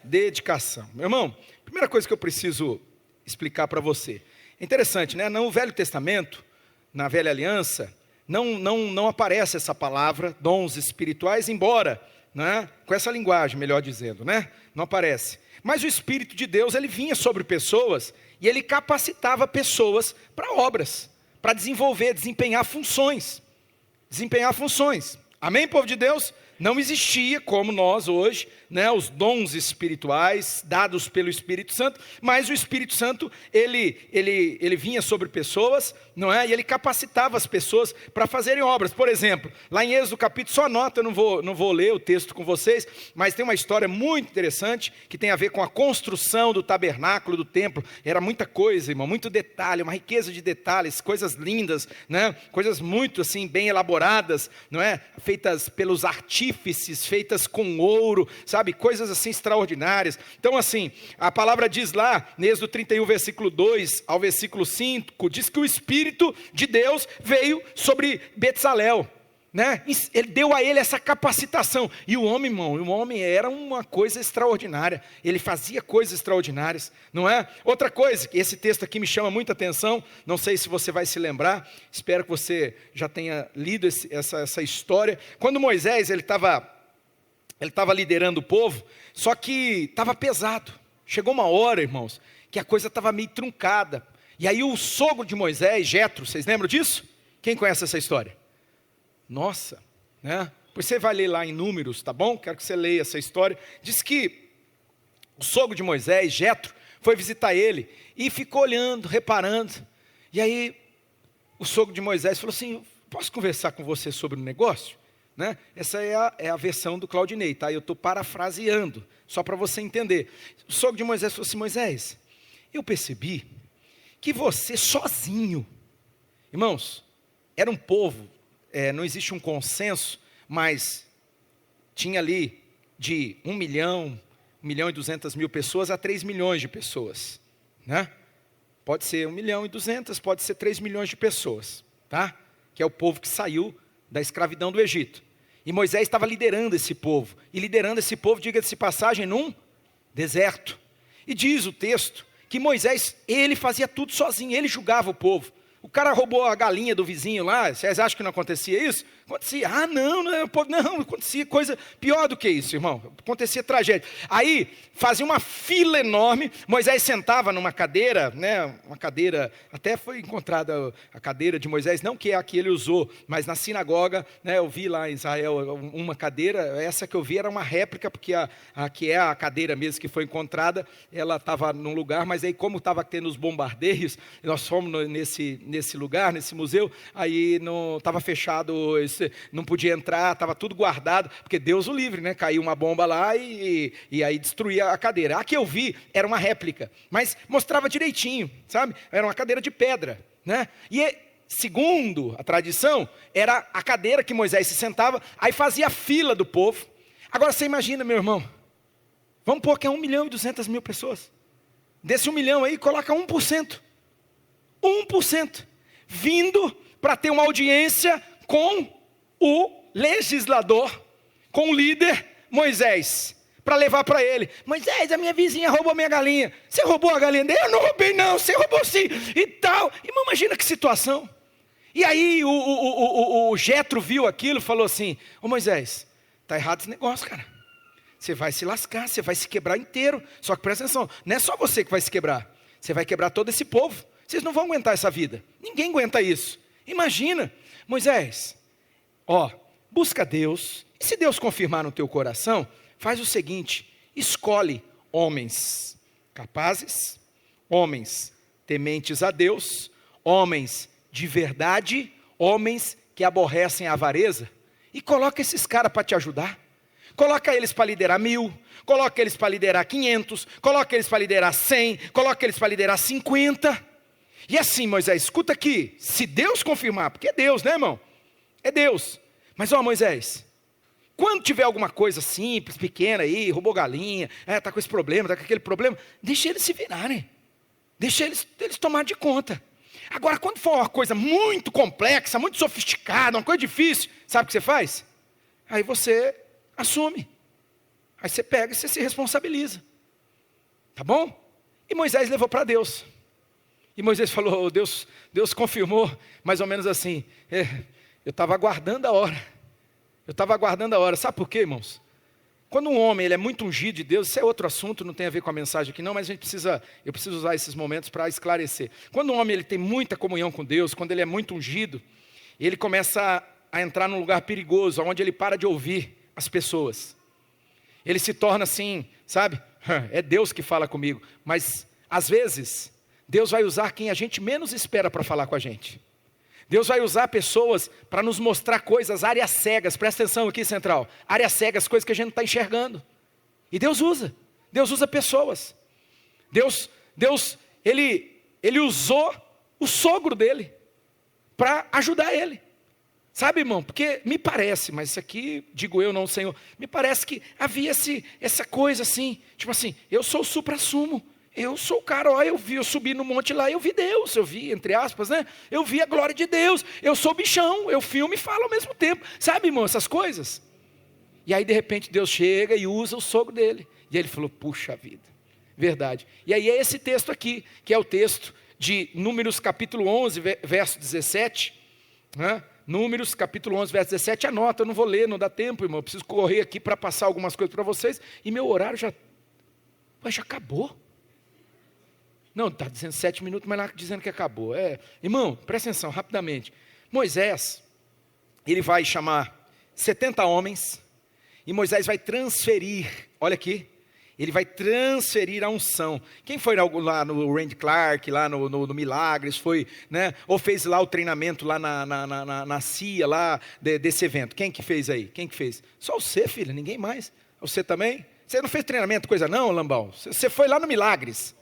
dedicação. Meu irmão, primeira coisa que eu preciso explicar para você, é interessante, né? No Velho Testamento, na Velha Aliança, não aparece essa palavra, dons espirituais, embora, né, com essa linguagem, melhor dizendo, né? Não aparece. Mas o Espírito de Deus, ele vinha sobre pessoas, e ele capacitava pessoas para obras, para desempenhar funções. Amém, povo de Deus? Não existia, como nós hoje, né, os dons espirituais dados pelo Espírito Santo, mas o Espírito Santo, ele vinha sobre pessoas, não é? E ele capacitava as pessoas para fazerem obras. Por exemplo, lá em Êxodo capítulo, só anota, eu não vou ler o texto com vocês, mas tem uma história muito interessante, que tem a ver com a construção do tabernáculo, do templo. Era muita coisa, irmão, muito detalhe, uma riqueza de detalhes, coisas lindas, né? Coisas muito assim, bem elaboradas, não é? Feitas pelos artífices, feitas com ouro, sabe? Coisas assim extraordinárias. Então assim, a palavra diz lá, em Êxodo 31, versículo 2 ao versículo 5, diz que o Espírito de Deus veio sobre Bezalel, né? Ele deu a ele essa capacitação, e o homem era uma coisa extraordinária, ele fazia coisas extraordinárias, não é? Outra coisa, que esse texto aqui me chama muita atenção, não sei se você vai se lembrar, espero que você já tenha lido essa história, quando Moisés, ele estava liderando o povo, só que estava pesado, chegou uma hora, irmãos, que a coisa estava meio truncada, e aí o sogro de Moisés, Jetro, vocês lembram disso? Quem conhece essa história? Nossa, né? Pois você vai ler lá em Números, tá bom? Quero que você leia essa história. Diz que o sogro de Moisés, Jetro, foi visitar ele e ficou olhando, reparando. E aí o sogro de Moisés falou assim, posso conversar com você sobre um negócio? Né? Essa é a versão do Claudinei, tá? Eu estou parafraseando, só para você entender. O sogro de Moisés falou assim, Moisés, eu percebi que você sozinho, irmãos, era um povo, não existe um consenso, mas tinha ali de 1 milhão, 1.200.000 pessoas a 3 milhões de pessoas, né? Pode ser 1.200.000, pode ser 3 milhões de pessoas, tá? Que é o povo que saiu da escravidão do Egito. E Moisés estava liderando esse povo, diga-se de passagem, num deserto. E diz o texto que Moisés, ele fazia tudo sozinho, ele julgava o povo. o cara roubou a galinha do vizinho lá, vocês acham que não acontecia isso? Acontecia. Ah, não, acontecia coisa pior do que isso, irmão. Acontecia tragédia. Aí, fazia uma fila enorme, Moisés sentava numa cadeira, né, uma cadeira, até foi encontrada a cadeira de Moisés, não que é a que ele usou, mas na sinagoga, né, eu vi lá em Israel uma cadeira, essa que eu vi era uma réplica, porque a que é a cadeira mesmo que foi encontrada, ela estava num lugar, mas aí como estava tendo os bombardeios, nós fomos nesse lugar, nesse museu, aí não estava fechado, não podia entrar, estava tudo guardado, porque Deus o livre, né? Caiu uma bomba lá e aí destruía a cadeira. A que eu vi era uma réplica, mas mostrava direitinho, sabe? Era uma cadeira de pedra, né? E segundo a tradição, era a cadeira que Moisés se sentava, aí fazia a fila do povo. Agora você imagina, meu irmão, vamos pôr que é 1.200.000 pessoas. Desse 1 milhão aí, coloca 1%. 1%. Vindo para ter uma audiência com o legislador, com o líder Moisés, para levar para ele. Moisés, a minha vizinha roubou minha galinha. Você roubou a galinha dele? Eu não roubei não, você roubou sim, e tal. Irmão, imagina que situação. E aí o Jetro viu aquilo e falou assim, ô Moisés, está errado esse negócio, cara. Você vai se lascar, você vai se quebrar inteiro. Só que presta atenção, não é só você que vai se quebrar. Você vai quebrar todo esse povo. Vocês não vão aguentar essa vida. Ninguém aguenta isso. Imagina, Moisés, busca Deus. E se Deus confirmar no teu coração, faz o seguinte, escolhe homens capazes, homens tementes a Deus, homens de verdade, homens que aborrecem a avareza, e coloca esses caras para te ajudar. Coloca eles para liderar 1.000, coloca eles para liderar 500, coloca eles para liderar 100, coloca eles para liderar 50. E assim, Moisés, escuta aqui, se Deus confirmar, porque é Deus, né, irmão? É Deus. Mas Moisés, quando tiver alguma coisa simples, pequena aí, roubou galinha, está com esse problema, está com aquele problema, deixa eles se virarem. Deixa eles tomarem de conta. Agora, quando for uma coisa muito complexa, muito sofisticada, uma coisa difícil, sabe o que você faz? Aí você assume. Aí você pega e você se responsabiliza. Tá bom? E Moisés levou para Deus. E Moisés falou, Deus confirmou, mais ou menos assim, eu estava aguardando a hora. Sabe por quê, irmãos? Quando um homem ele é muito ungido de Deus, isso é outro assunto, não tem a ver com a mensagem aqui não, mas eu preciso usar esses momentos para esclarecer. Quando um homem ele tem muita comunhão com Deus, quando ele é muito ungido, ele começa a entrar num lugar perigoso, onde ele para de ouvir as pessoas. Ele se torna assim, sabe? É Deus que fala comigo, mas às vezes Deus vai usar quem a gente menos espera para falar com a gente. Deus vai usar pessoas para nos mostrar coisas, áreas cegas, presta atenção aqui central, áreas cegas, coisas que a gente não está enxergando. E Deus usa pessoas. Deus ele usou o sogro dele para ajudar ele. Sabe, irmão, porque me parece, mas isso aqui, digo eu, não o Senhor, me parece que havia essa coisa assim, tipo assim, eu sou o supra-sumo. Eu sou o cara, eu subi no monte lá, eu vi Deus, entre aspas, né? Eu vi a glória de Deus, eu sou bichão, eu filmo e falo ao mesmo tempo. Sabe, irmão, essas coisas? E aí, de repente, Deus chega e usa o sogro dele. E ele falou, puxa vida, verdade. E aí é esse texto aqui, que é o texto de Números capítulo 11, verso 17. Né? Números capítulo 11, verso 17, anota, eu não vou ler, não dá tempo, irmão. Eu preciso correr aqui para passar algumas coisas para vocês. E meu horário já acabou. Não, está dizendo 7 minutos, mas lá dizendo que acabou. Irmão, presta atenção, rapidamente. Moisés, ele vai chamar 70 homens, e Moisés vai transferir, olha aqui, ele vai transferir a unção. Quem foi lá no Randy Clark, lá no Milagres, foi, né? Ou fez lá o treinamento lá na CIA, lá desse evento? Quem que fez aí? Quem que fez? Só você, filho, ninguém mais. Você também? Você não fez treinamento, coisa não, Lambão? Você foi lá no Milagres.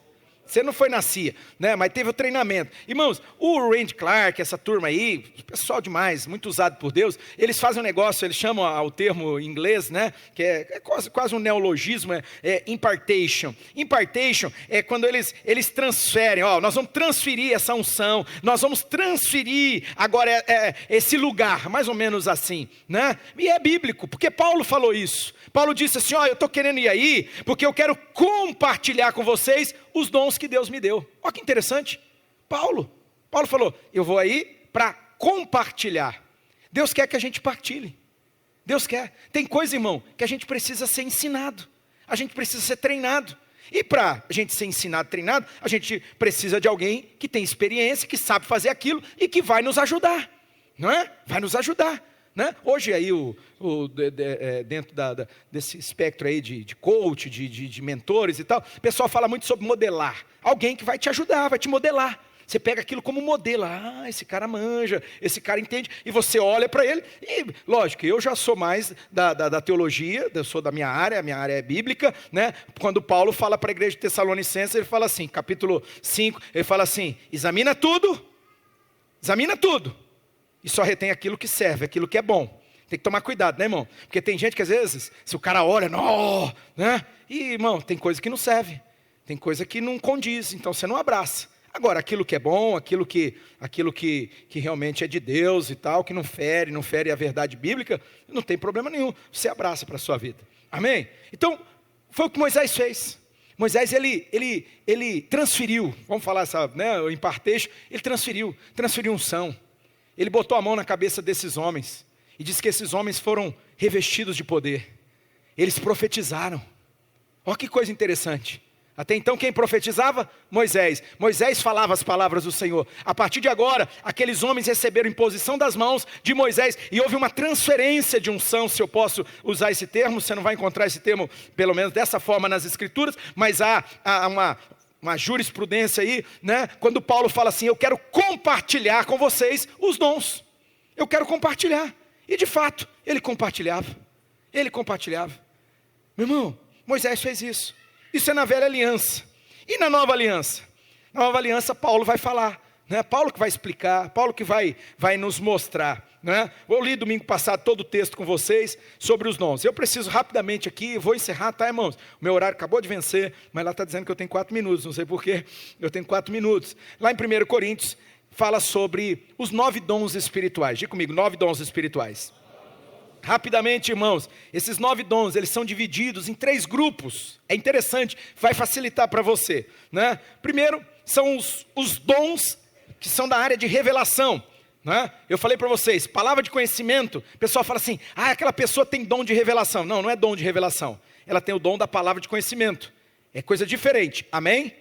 Você não foi na CIA, né? Mas teve o treinamento. Irmãos, o Randy Clark, essa turma aí, pessoal demais, muito usado por Deus, eles fazem um negócio, eles chamam o termo em inglês, né? Que é quase um neologismo, impartation. Impartation é quando eles transferem, nós vamos transferir essa unção, nós vamos transferir agora esse lugar, mais ou menos assim, né? E é bíblico, porque Paulo falou isso. Paulo disse assim, eu estou querendo ir aí, porque eu quero compartilhar com vocês os dons que Deus me deu. Olha que interessante, Paulo, Paulo falou, eu vou aí para compartilhar. Deus quer que a gente partilhe. Deus quer. Tem coisa, irmão, que a gente precisa ser ensinado. A gente precisa ser treinado. E para a gente ser ensinado, treinado, a gente precisa de alguém que tem experiência, que sabe fazer aquilo e que vai nos ajudar. Não é? Vai nos ajudar. Né? Hoje aí, dentro desse espectro aí de coach, de mentores e tal, o pessoal fala muito sobre modelar. Alguém que vai te ajudar, vai te modelar. Você pega aquilo como modelo, esse cara manja, esse cara entende, e você olha para ele, e lógico, eu já sou mais da teologia, eu sou da minha área é bíblica, né? Quando Paulo fala para a igreja de Tessalonicenses, ele fala assim, capítulo 5, ele fala assim, examina tudo, e só retém aquilo que serve, aquilo que é bom. Tem que tomar cuidado, né, irmão? Porque tem gente que às vezes, se o cara olha, não, né? E, irmão, tem coisa que não serve, tem coisa que não condiz, então você não abraça. Agora, aquilo que é bom, aquilo que realmente é de Deus e tal, que não fere a verdade bíblica, não tem problema nenhum, você abraça para a sua vida. Amém? Então, foi o que Moisés fez. Moisés, ele transferiu, vamos falar, sabe, né, o imparteixo, ele transferiu unção. Ele botou a mão na cabeça desses homens e disse que esses homens foram revestidos de poder. Eles profetizaram. Olha que coisa interessante. Até então quem profetizava? Moisés. Moisés falava as palavras do Senhor. A partir de agora, aqueles homens receberam imposição das mãos de Moisés e houve uma transferência de unção, se eu posso usar esse termo. Você não vai encontrar esse termo, pelo menos dessa forma nas Escrituras, mas há uma jurisprudência aí, né? Quando Paulo fala assim, eu quero compartilhar com vocês os dons. Eu quero compartilhar. E de fato, ele compartilhava. Meu irmão, Moisés fez isso. Isso é na velha aliança. E na nova aliança? Na nova aliança Paulo vai falar, né? Paulo que vai explicar, Paulo que vai nos mostrar, né? Eu li domingo passado todo o texto com vocês sobre os dons. Eu preciso rapidamente aqui, vou encerrar, tá, irmãos? O meu horário acabou de vencer, mas lá está dizendo que eu tenho 4 minutos, não sei porquê, eu tenho 4 minutos. Lá em 1 Coríntios, fala sobre os 9 dons espirituais. Diga comigo, 9 dons espirituais. Rapidamente, irmãos, esses 9 dons, eles são divididos em 3 grupos. É interessante, vai facilitar para você, né? Primeiro, são os dons que são da área de revelação, né? Eu falei para vocês, palavra de conhecimento, o pessoal fala assim, aquela pessoa tem dom de revelação. Não, não é dom de revelação. Ela tem o dom da palavra de conhecimento. É coisa diferente, amém?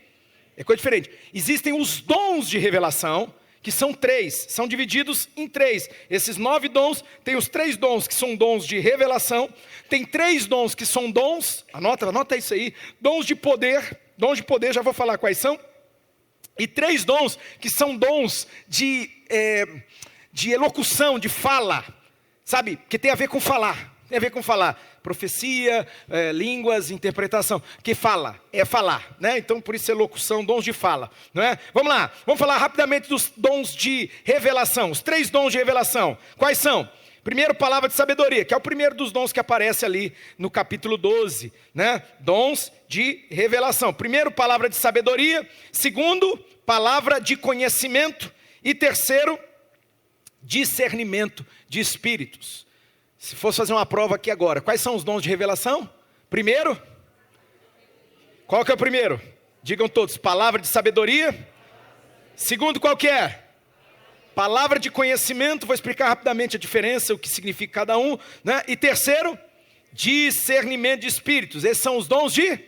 É coisa diferente. Existem os dons de revelação, que são 3, são divididos em 3. Esses 9 dons, tem os 3 dons que são dons de revelação, tem 3 dons que são dons, anota isso aí, dons de poder, já vou falar quais são, e 3 dons que são dons de elocução, de fala, sabe, que tem a ver com falar. Profecia, línguas, interpretação, que fala, é falar, né? Então por isso é locução, dons de fala, não é? Vamos lá, vamos falar rapidamente dos dons de revelação, os 3 dons de revelação, quais são? Primeiro, palavra de sabedoria, que é o primeiro dos dons que aparece ali no capítulo 12, né? Dons de revelação. Primeiro, palavra de sabedoria. Segundo, palavra de conhecimento. E terceiro, discernimento de espíritos. Se fosse fazer uma prova aqui agora, quais são os dons de revelação? Primeiro, qual que é o primeiro? Digam todos, palavra de sabedoria. Segundo, qual que é? Palavra de conhecimento, vou explicar rapidamente a diferença, o que significa cada um, né? E terceiro, discernimento de espíritos. Esses são os dons de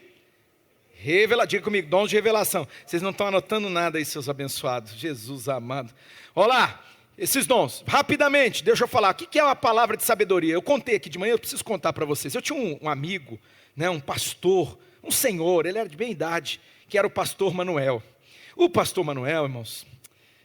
revelação. Diga comigo, dons de revelação. Vocês não estão anotando nada aí, seus abençoados. Jesus amado. Olha lá. Esses dons, rapidamente, deixa eu falar, o que é uma palavra de sabedoria? Eu contei aqui de manhã, eu preciso contar para vocês. Eu tinha um amigo, né, um pastor, um senhor, ele era de bem idade, que era o pastor Manuel. O pastor Manuel, irmãos,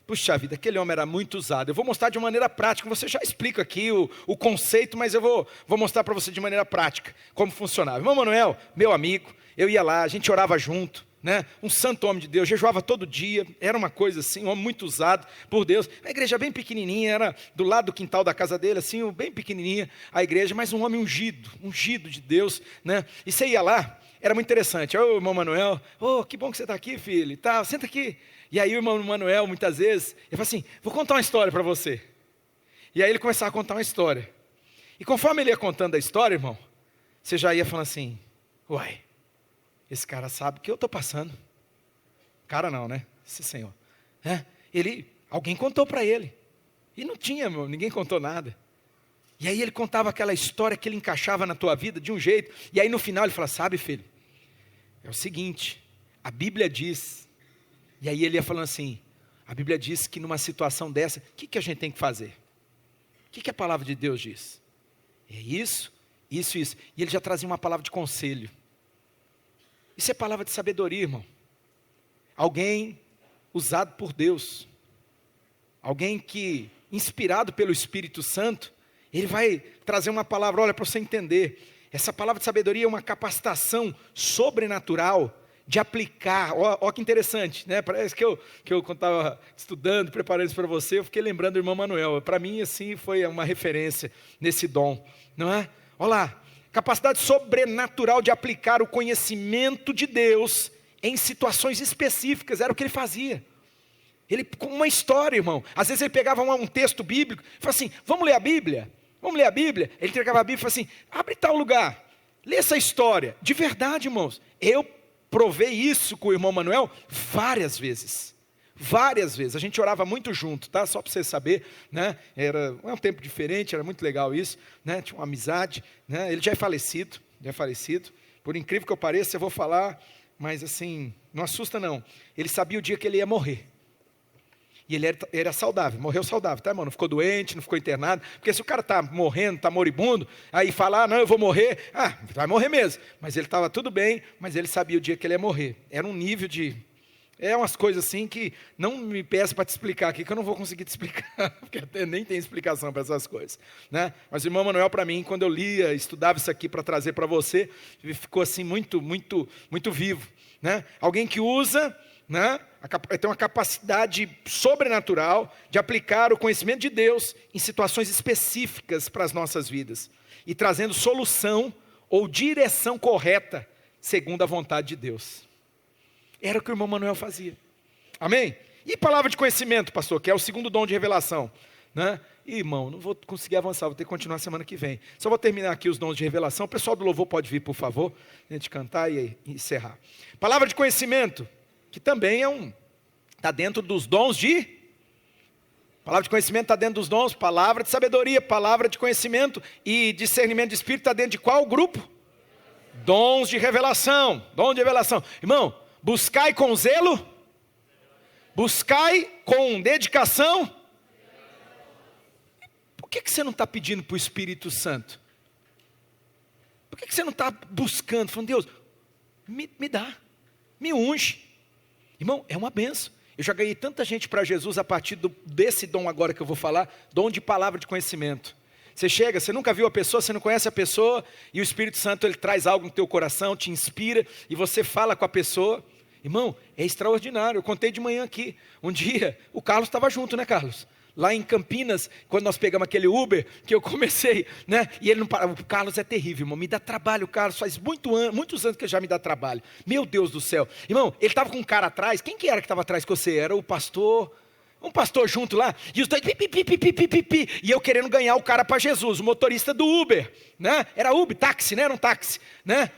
puxa vida, aquele homem era muito usado. Eu vou mostrar de maneira prática, você já explica aqui o conceito, mas eu vou mostrar para você de maneira prática como funcionava. Irmão Manuel, meu amigo, eu ia lá, a gente orava junto. Né? Um santo homem de Deus, jejuava todo dia, era uma coisa assim, um homem muito usado por Deus, a igreja bem pequenininha, era do lado do quintal da casa dele, assim, bem pequenininha a igreja, mas um homem ungido de Deus, né? E você ia lá, era muito interessante, irmão Manuel, que bom que você está aqui, filho, e tal, senta aqui. E aí o irmão Manuel, muitas vezes, ele fala assim, vou contar uma história para você. E aí ele começava a contar uma história, e conforme ele ia contando a história, irmão, você já ia falando assim, uai, esse cara sabe o que eu estou passando. Cara não, né? Esse senhor. Ele Alguém contou para ele. E não tinha, ninguém contou nada. E aí ele contava aquela história que ele encaixava na tua vida de um jeito. E aí no final ele fala, sabe filho, é o seguinte, a Bíblia diz. E aí ele ia falando assim, a Bíblia diz que numa situação dessa, o que a gente tem que fazer? O que a palavra de Deus diz? É isso, isso, isso. E ele já trazia uma palavra de conselho. Isso é palavra de sabedoria, irmão. Alguém usado por Deus. Alguém que, inspirado pelo Espírito Santo, ele vai trazer uma palavra, olha, para você entender. Essa palavra de sabedoria é uma capacitação sobrenatural de aplicar. Ó que interessante, né? Parece que eu quando estava estudando, preparando isso para você, eu fiquei lembrando do irmão Manuel. Para mim, assim, foi uma referência nesse dom, não é? Olha lá, capacidade sobrenatural de aplicar o conhecimento de Deus em situações específicas, era o que ele fazia. Ele, com uma história, irmão, às vezes ele pegava um texto bíblico, e falava assim, vamos ler a Bíblia? Vamos ler a Bíblia? Ele entregava a Bíblia e falava assim, abre tal lugar, lê essa história. De verdade, irmãos, eu provei isso com o irmão Manuel várias vezes. Várias vezes, a gente orava muito junto, tá? Só para você saber, né? Era um tempo diferente, era muito legal isso, né? Tinha uma amizade, né? Ele já é falecido, por incrível que eu pareça, eu vou falar, mas assim, não assusta não, ele sabia o dia que ele ia morrer, e ele era saudável, morreu saudável, tá irmão? Não ficou doente, não ficou internado, porque se o cara está morrendo, está moribundo, aí fala, não, eu vou morrer, vai morrer mesmo, mas ele estava tudo bem, mas ele sabia o dia que ele ia morrer, era um nível de... umas coisas assim que não me peça para te explicar aqui, que eu não vou conseguir te explicar, porque até nem tem explicação para essas coisas, né? Mas o irmão Manuel, para mim, quando eu lia, estudava isso aqui para trazer para você, ficou assim muito, muito, muito vivo, né? Alguém que usa, né? Tem uma capacidade sobrenatural de aplicar o conhecimento de Deus em situações específicas para as nossas vidas, e trazendo solução ou direção correta, segundo a vontade de Deus. Era o que o irmão Manuel fazia. Amém? E palavra de conhecimento, pastor, que é o segundo dom de revelação, né? E, irmão, não vou conseguir avançar, vou ter que continuar semana que vem. Só vou terminar aqui os dons de revelação. O pessoal do louvor pode vir, por favor, a gente cantar e encerrar. Palavra de conhecimento, que também está dentro dos dons de... Palavra de conhecimento está dentro dos dons, palavra de sabedoria, palavra de conhecimento e discernimento de espírito está dentro de qual grupo? Dons de revelação, dom de revelação. Irmão, buscai com zelo, buscai com dedicação. Por que você não está pedindo para o Espírito Santo? Por que você não está buscando, falando, Deus, me dá, me unge. Irmão, é uma benção. Eu já ganhei tanta gente para Jesus a partir desse dom agora que eu vou falar, dom de palavra de conhecimento. Você chega, você nunca viu a pessoa, você não conhece a pessoa, e o Espírito Santo ele traz algo no teu coração, te inspira, e você fala com a pessoa. Irmão, é extraordinário. Eu contei de manhã aqui, um dia, o Carlos estava junto, né, Carlos? Lá em Campinas, quando nós pegamos aquele Uber, que eu comecei, né? E ele não parava. O Carlos é terrível, irmão. Me dá trabalho, o Carlos. Faz muitos anos que ele já me dá trabalho. Meu Deus do céu. Irmão, ele estava com um cara atrás. Quem que era que estava atrás que você? Era o pastor... Um pastor junto lá, e os dois, e eu querendo ganhar o cara para Jesus, o motorista do Uber, né? Era Uber, táxi, né? Era um táxi, né?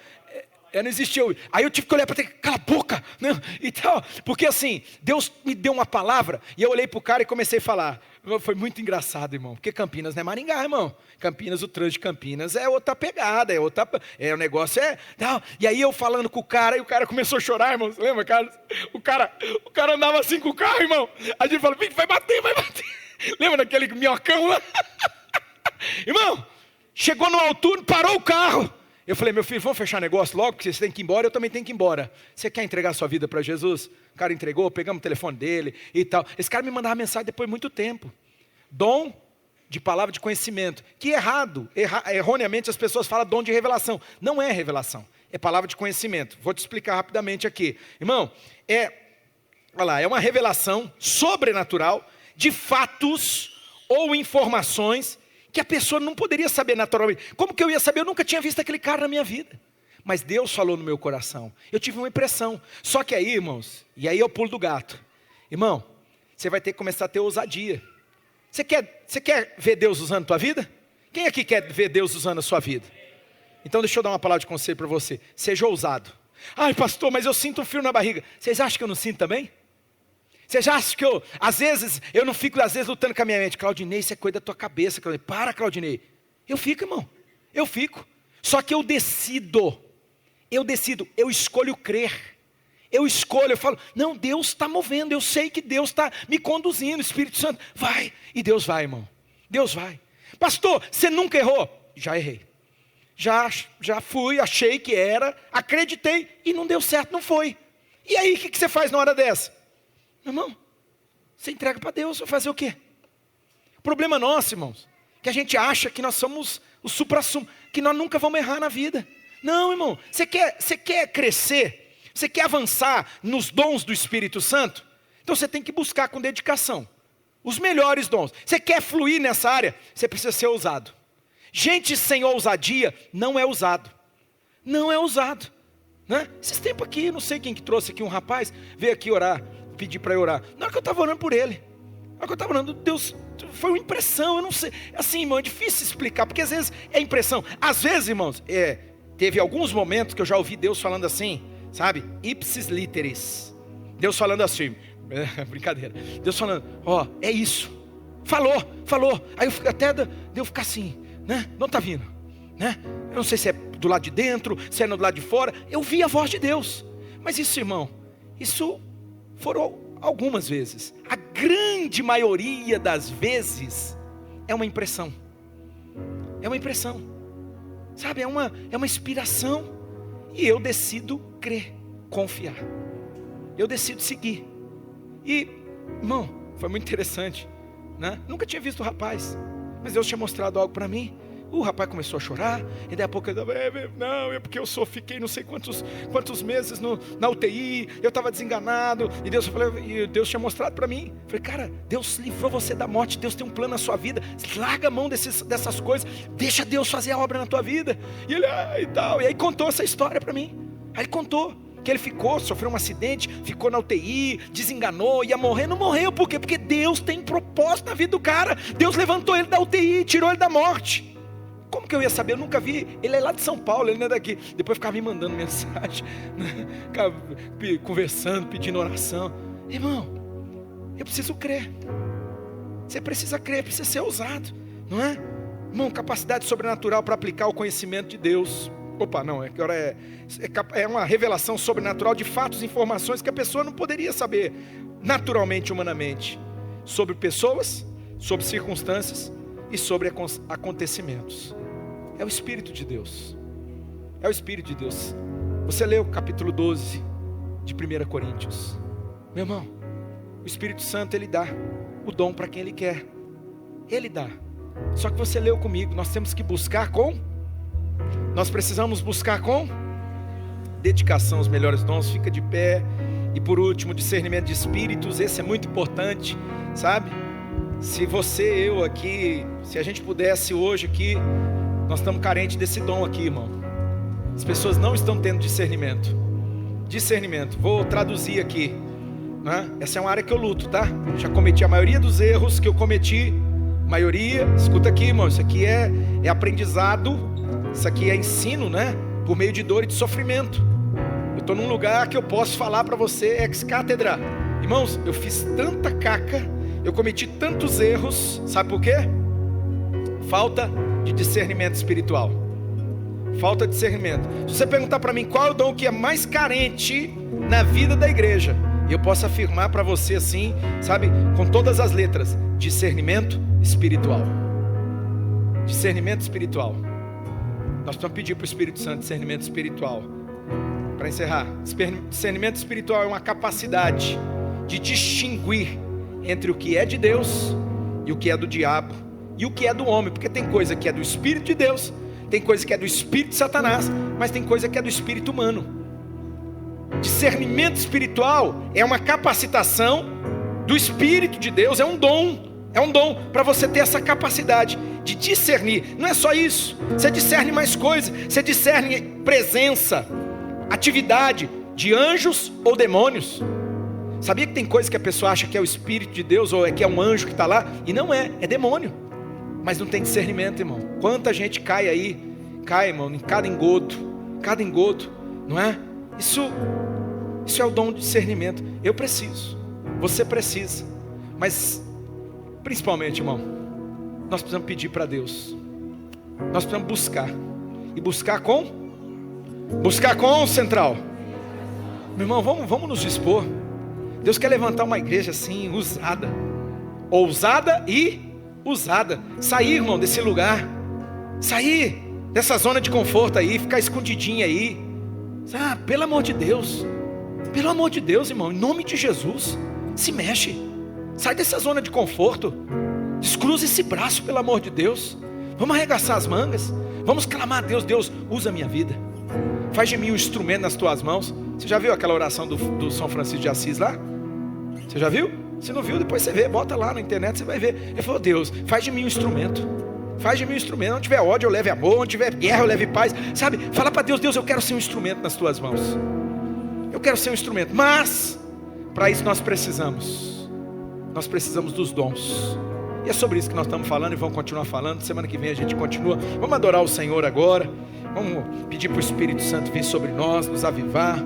Não existia Uber. Aí eu tive que olhar para ele, cala a boca, né? E tal, porque assim, Deus me deu uma palavra, e eu olhei para o cara e comecei a falar. Foi muito engraçado, irmão, porque Campinas não é Maringá, irmão. Campinas, o trânsito de Campinas é outra pegada, o negócio é... Não. E aí eu falando com o cara, e o cara começou a chorar, irmão, você lembra, Carlos? O cara andava assim com o carro, irmão, a gente falou, vai bater, lembra daquele minhocão lá? Irmão, chegou numa altura, parou o carro, eu falei, meu filho, vamos fechar negócio logo, porque você tem que ir embora, eu também tenho que ir embora. Você quer entregar sua vida para Jesus? O cara entregou, pegamos o telefone dele e tal. Esse cara me mandava mensagem depois de muito tempo. Dom de palavra de conhecimento. Que erroneamente as pessoas falam dom de revelação. Não é revelação, é palavra de conhecimento. Vou te explicar rapidamente aqui. Irmão, é uma revelação sobrenatural de fatos ou informações que a pessoa não poderia saber naturalmente. Como que eu ia saber? Eu nunca tinha visto aquele cara na minha vida. Mas Deus falou no meu coração. Eu tive uma impressão. Só que aí, irmãos, e aí é o pulo do gato. Irmão, você vai ter que começar a ter ousadia. Você quer ver Deus usando a tua vida? Quem aqui quer ver Deus usando a sua vida? Então deixa eu dar uma palavra de conselho para você. Seja ousado. Ai, pastor, mas eu sinto um frio na barriga. Vocês acham que eu não sinto também? Você já acha que às vezes, eu não fico lutando com a minha mente. Claudinei, isso é coisa da tua cabeça, Claudinei. Para, Claudinei. Eu fico, irmão, eu fico. Só que eu decido, eu escolho crer. Eu falo, não, Deus está movendo, eu sei que Deus está me conduzindo, Espírito Santo, vai. E Deus vai, irmão, Deus vai. Pastor, você nunca errou? Já errei. Já fui, achei que era, acreditei e não deu certo, não foi. E aí, o que você faz na hora dessa? Meu irmão, você entrega para Deus, vai fazer o quê? O problema nosso, irmãos, que a gente acha que nós somos o supra-sumo, que nós nunca vamos errar na vida. Não, irmão, você quer crescer, você quer avançar nos dons do Espírito Santo? Então você tem que buscar com dedicação os melhores dons. Você quer fluir nessa área? Você precisa ser ousado. Gente sem ousadia não é ousado. Não é ousado, né? Esses tempos aqui, não sei quem que trouxe aqui um rapaz, veio aqui orar, pedir para eu orar. Na hora que eu estava orando por ele, na hora que eu estava orando, Deus, foi uma impressão, eu não sei. Assim, irmão, é difícil explicar, porque às vezes é impressão. Às vezes, irmãos, teve alguns momentos que eu já ouvi Deus falando assim, sabe? Ipsis literis. Deus falando assim, brincadeira. Deus falando, é isso. Falou. Aí até deu ficar assim, né? Não está vindo, né? Eu não sei se é do lado de dentro, se é do lado de fora. Eu vi a voz de Deus. Mas isso, irmão, isso foram algumas vezes. A grande maioria das vezes é uma impressão. É uma impressão. Sabe, é uma inspiração. E eu decido crer, confiar. Eu decido seguir. E, irmão, foi muito interessante, né? Nunca tinha visto o rapaz, mas Deus tinha mostrado algo para mim. O rapaz começou a chorar, e daí a pouco ele não, é porque eu fiquei não sei quantos meses na UTI, eu estava desenganado, e Deus tinha mostrado para mim. Falei, cara, Deus livrou você da morte, Deus tem um plano na sua vida, larga a mão dessas coisas, deixa Deus fazer a obra na tua vida. E ele, e aí contou essa história para mim. Aí ele contou que ele sofreu um acidente, ficou na UTI, desenganou, ia morrer, não morreu, por quê? Porque Deus tem propósito na vida do cara. Deus levantou ele da UTI, tirou ele da morte. Como que eu ia saber? Eu nunca vi. Ele é lá de São Paulo, ele não é daqui. Depois ficava me mandando mensagem, né? Ficava conversando, pedindo oração. Irmão, eu preciso crer. Você precisa crer, precisa ser ousado, não é? Irmão, capacidade sobrenatural para aplicar o conhecimento de Deus. Opa, não, agora é uma revelação sobrenatural de fatos e informações que a pessoa não poderia saber naturalmente, humanamente, sobre pessoas, sobre circunstâncias e sobre acontecimentos. É o Espírito de Deus. É o Espírito de Deus. Você leu o capítulo 12 de 1 Coríntios. Meu irmão, o Espírito Santo, ele dá o dom para quem ele quer. Ele dá. Só que você leu comigo, nós temos que buscar nós precisamos buscar com dedicação os melhores dons. Fica de pé. E por último, discernimento de espíritos. Esse é muito importante, sabe? Se eu aqui, se a gente pudesse hoje aqui, nós estamos carentes desse dom aqui, irmão. As pessoas não estão tendo discernimento. Vou traduzir aqui, né? Essa é uma área que eu luto, tá? Já cometi a maioria dos erros que eu cometi. Escuta aqui, irmão, isso aqui é aprendizado, isso aqui é ensino, né? Por meio de dor e de sofrimento. Eu estou num lugar que eu posso falar para você ex cátedra. Irmãos, eu fiz tanta caca, eu cometi tantos erros, sabe por quê? Falta de discernimento espiritual. Falta de discernimento. Se você perguntar para mim qual é o dom que é mais carente na vida da igreja, eu posso afirmar para você assim, sabe, com todas as letras: discernimento espiritual. Discernimento espiritual. Nós precisamos pedir para o Espírito Santo discernimento espiritual. Para encerrar, discernimento espiritual é uma capacidade de distinguir entre o que é de Deus e o que é do diabo e o que é do homem, porque tem coisa que é do Espírito de Deus, tem coisa que é do Espírito de Satanás, mas tem coisa que é do Espírito humano. Discernimento espiritual é uma capacitação do Espírito de Deus, é um dom para você ter essa capacidade de discernir. Não é só isso, você discerne mais coisas, você discerne presença, atividade de anjos ou demônios. Sabia que tem coisa que a pessoa acha que é o Espírito de Deus, ou que é um anjo que está lá, e não é demônio, mas não tem discernimento, irmão. Quanta gente cai, irmão, em cada engodo, não é? Isso é o dom de discernimento. Eu preciso, Você precisa. Mas, principalmente, irmão, nós precisamos pedir para Deus. Nós precisamos buscar. E buscar com central. Meu irmão, vamos nos dispor. Deus quer levantar uma igreja assim, usada. Ousada e usada. Sair, irmão, desse lugar. Sair dessa zona de conforto aí, ficar escondidinho aí. Ah, pelo amor de Deus. Pelo amor de Deus, irmão, em nome de Jesus, se mexe. Sai dessa zona de conforto. Descruza esse braço, pelo amor de Deus. Vamos arregaçar as mangas. Vamos clamar a Deus. Deus, usa a minha vida. Faz de mim um instrumento nas tuas mãos. Você já viu aquela oração do São Francisco de Assis lá? Você já viu? Se não viu, depois você vê. Bota lá na internet, você vai ver. Ele falou: Deus, faz de mim um instrumento. Faz de mim um instrumento. Onde tiver ódio, eu leve amor. Onde tiver guerra, eu leve paz. Sabe? Fala para Deus: Deus, eu quero ser um instrumento nas tuas mãos. Eu quero ser um instrumento. Mas, para isso nós precisamos dos dons. E é sobre isso que nós estamos falando e vamos continuar falando. Semana que vem a gente continua. Vamos adorar o Senhor agora. Vamos pedir para o Espírito Santo vir sobre nós, nos avivar.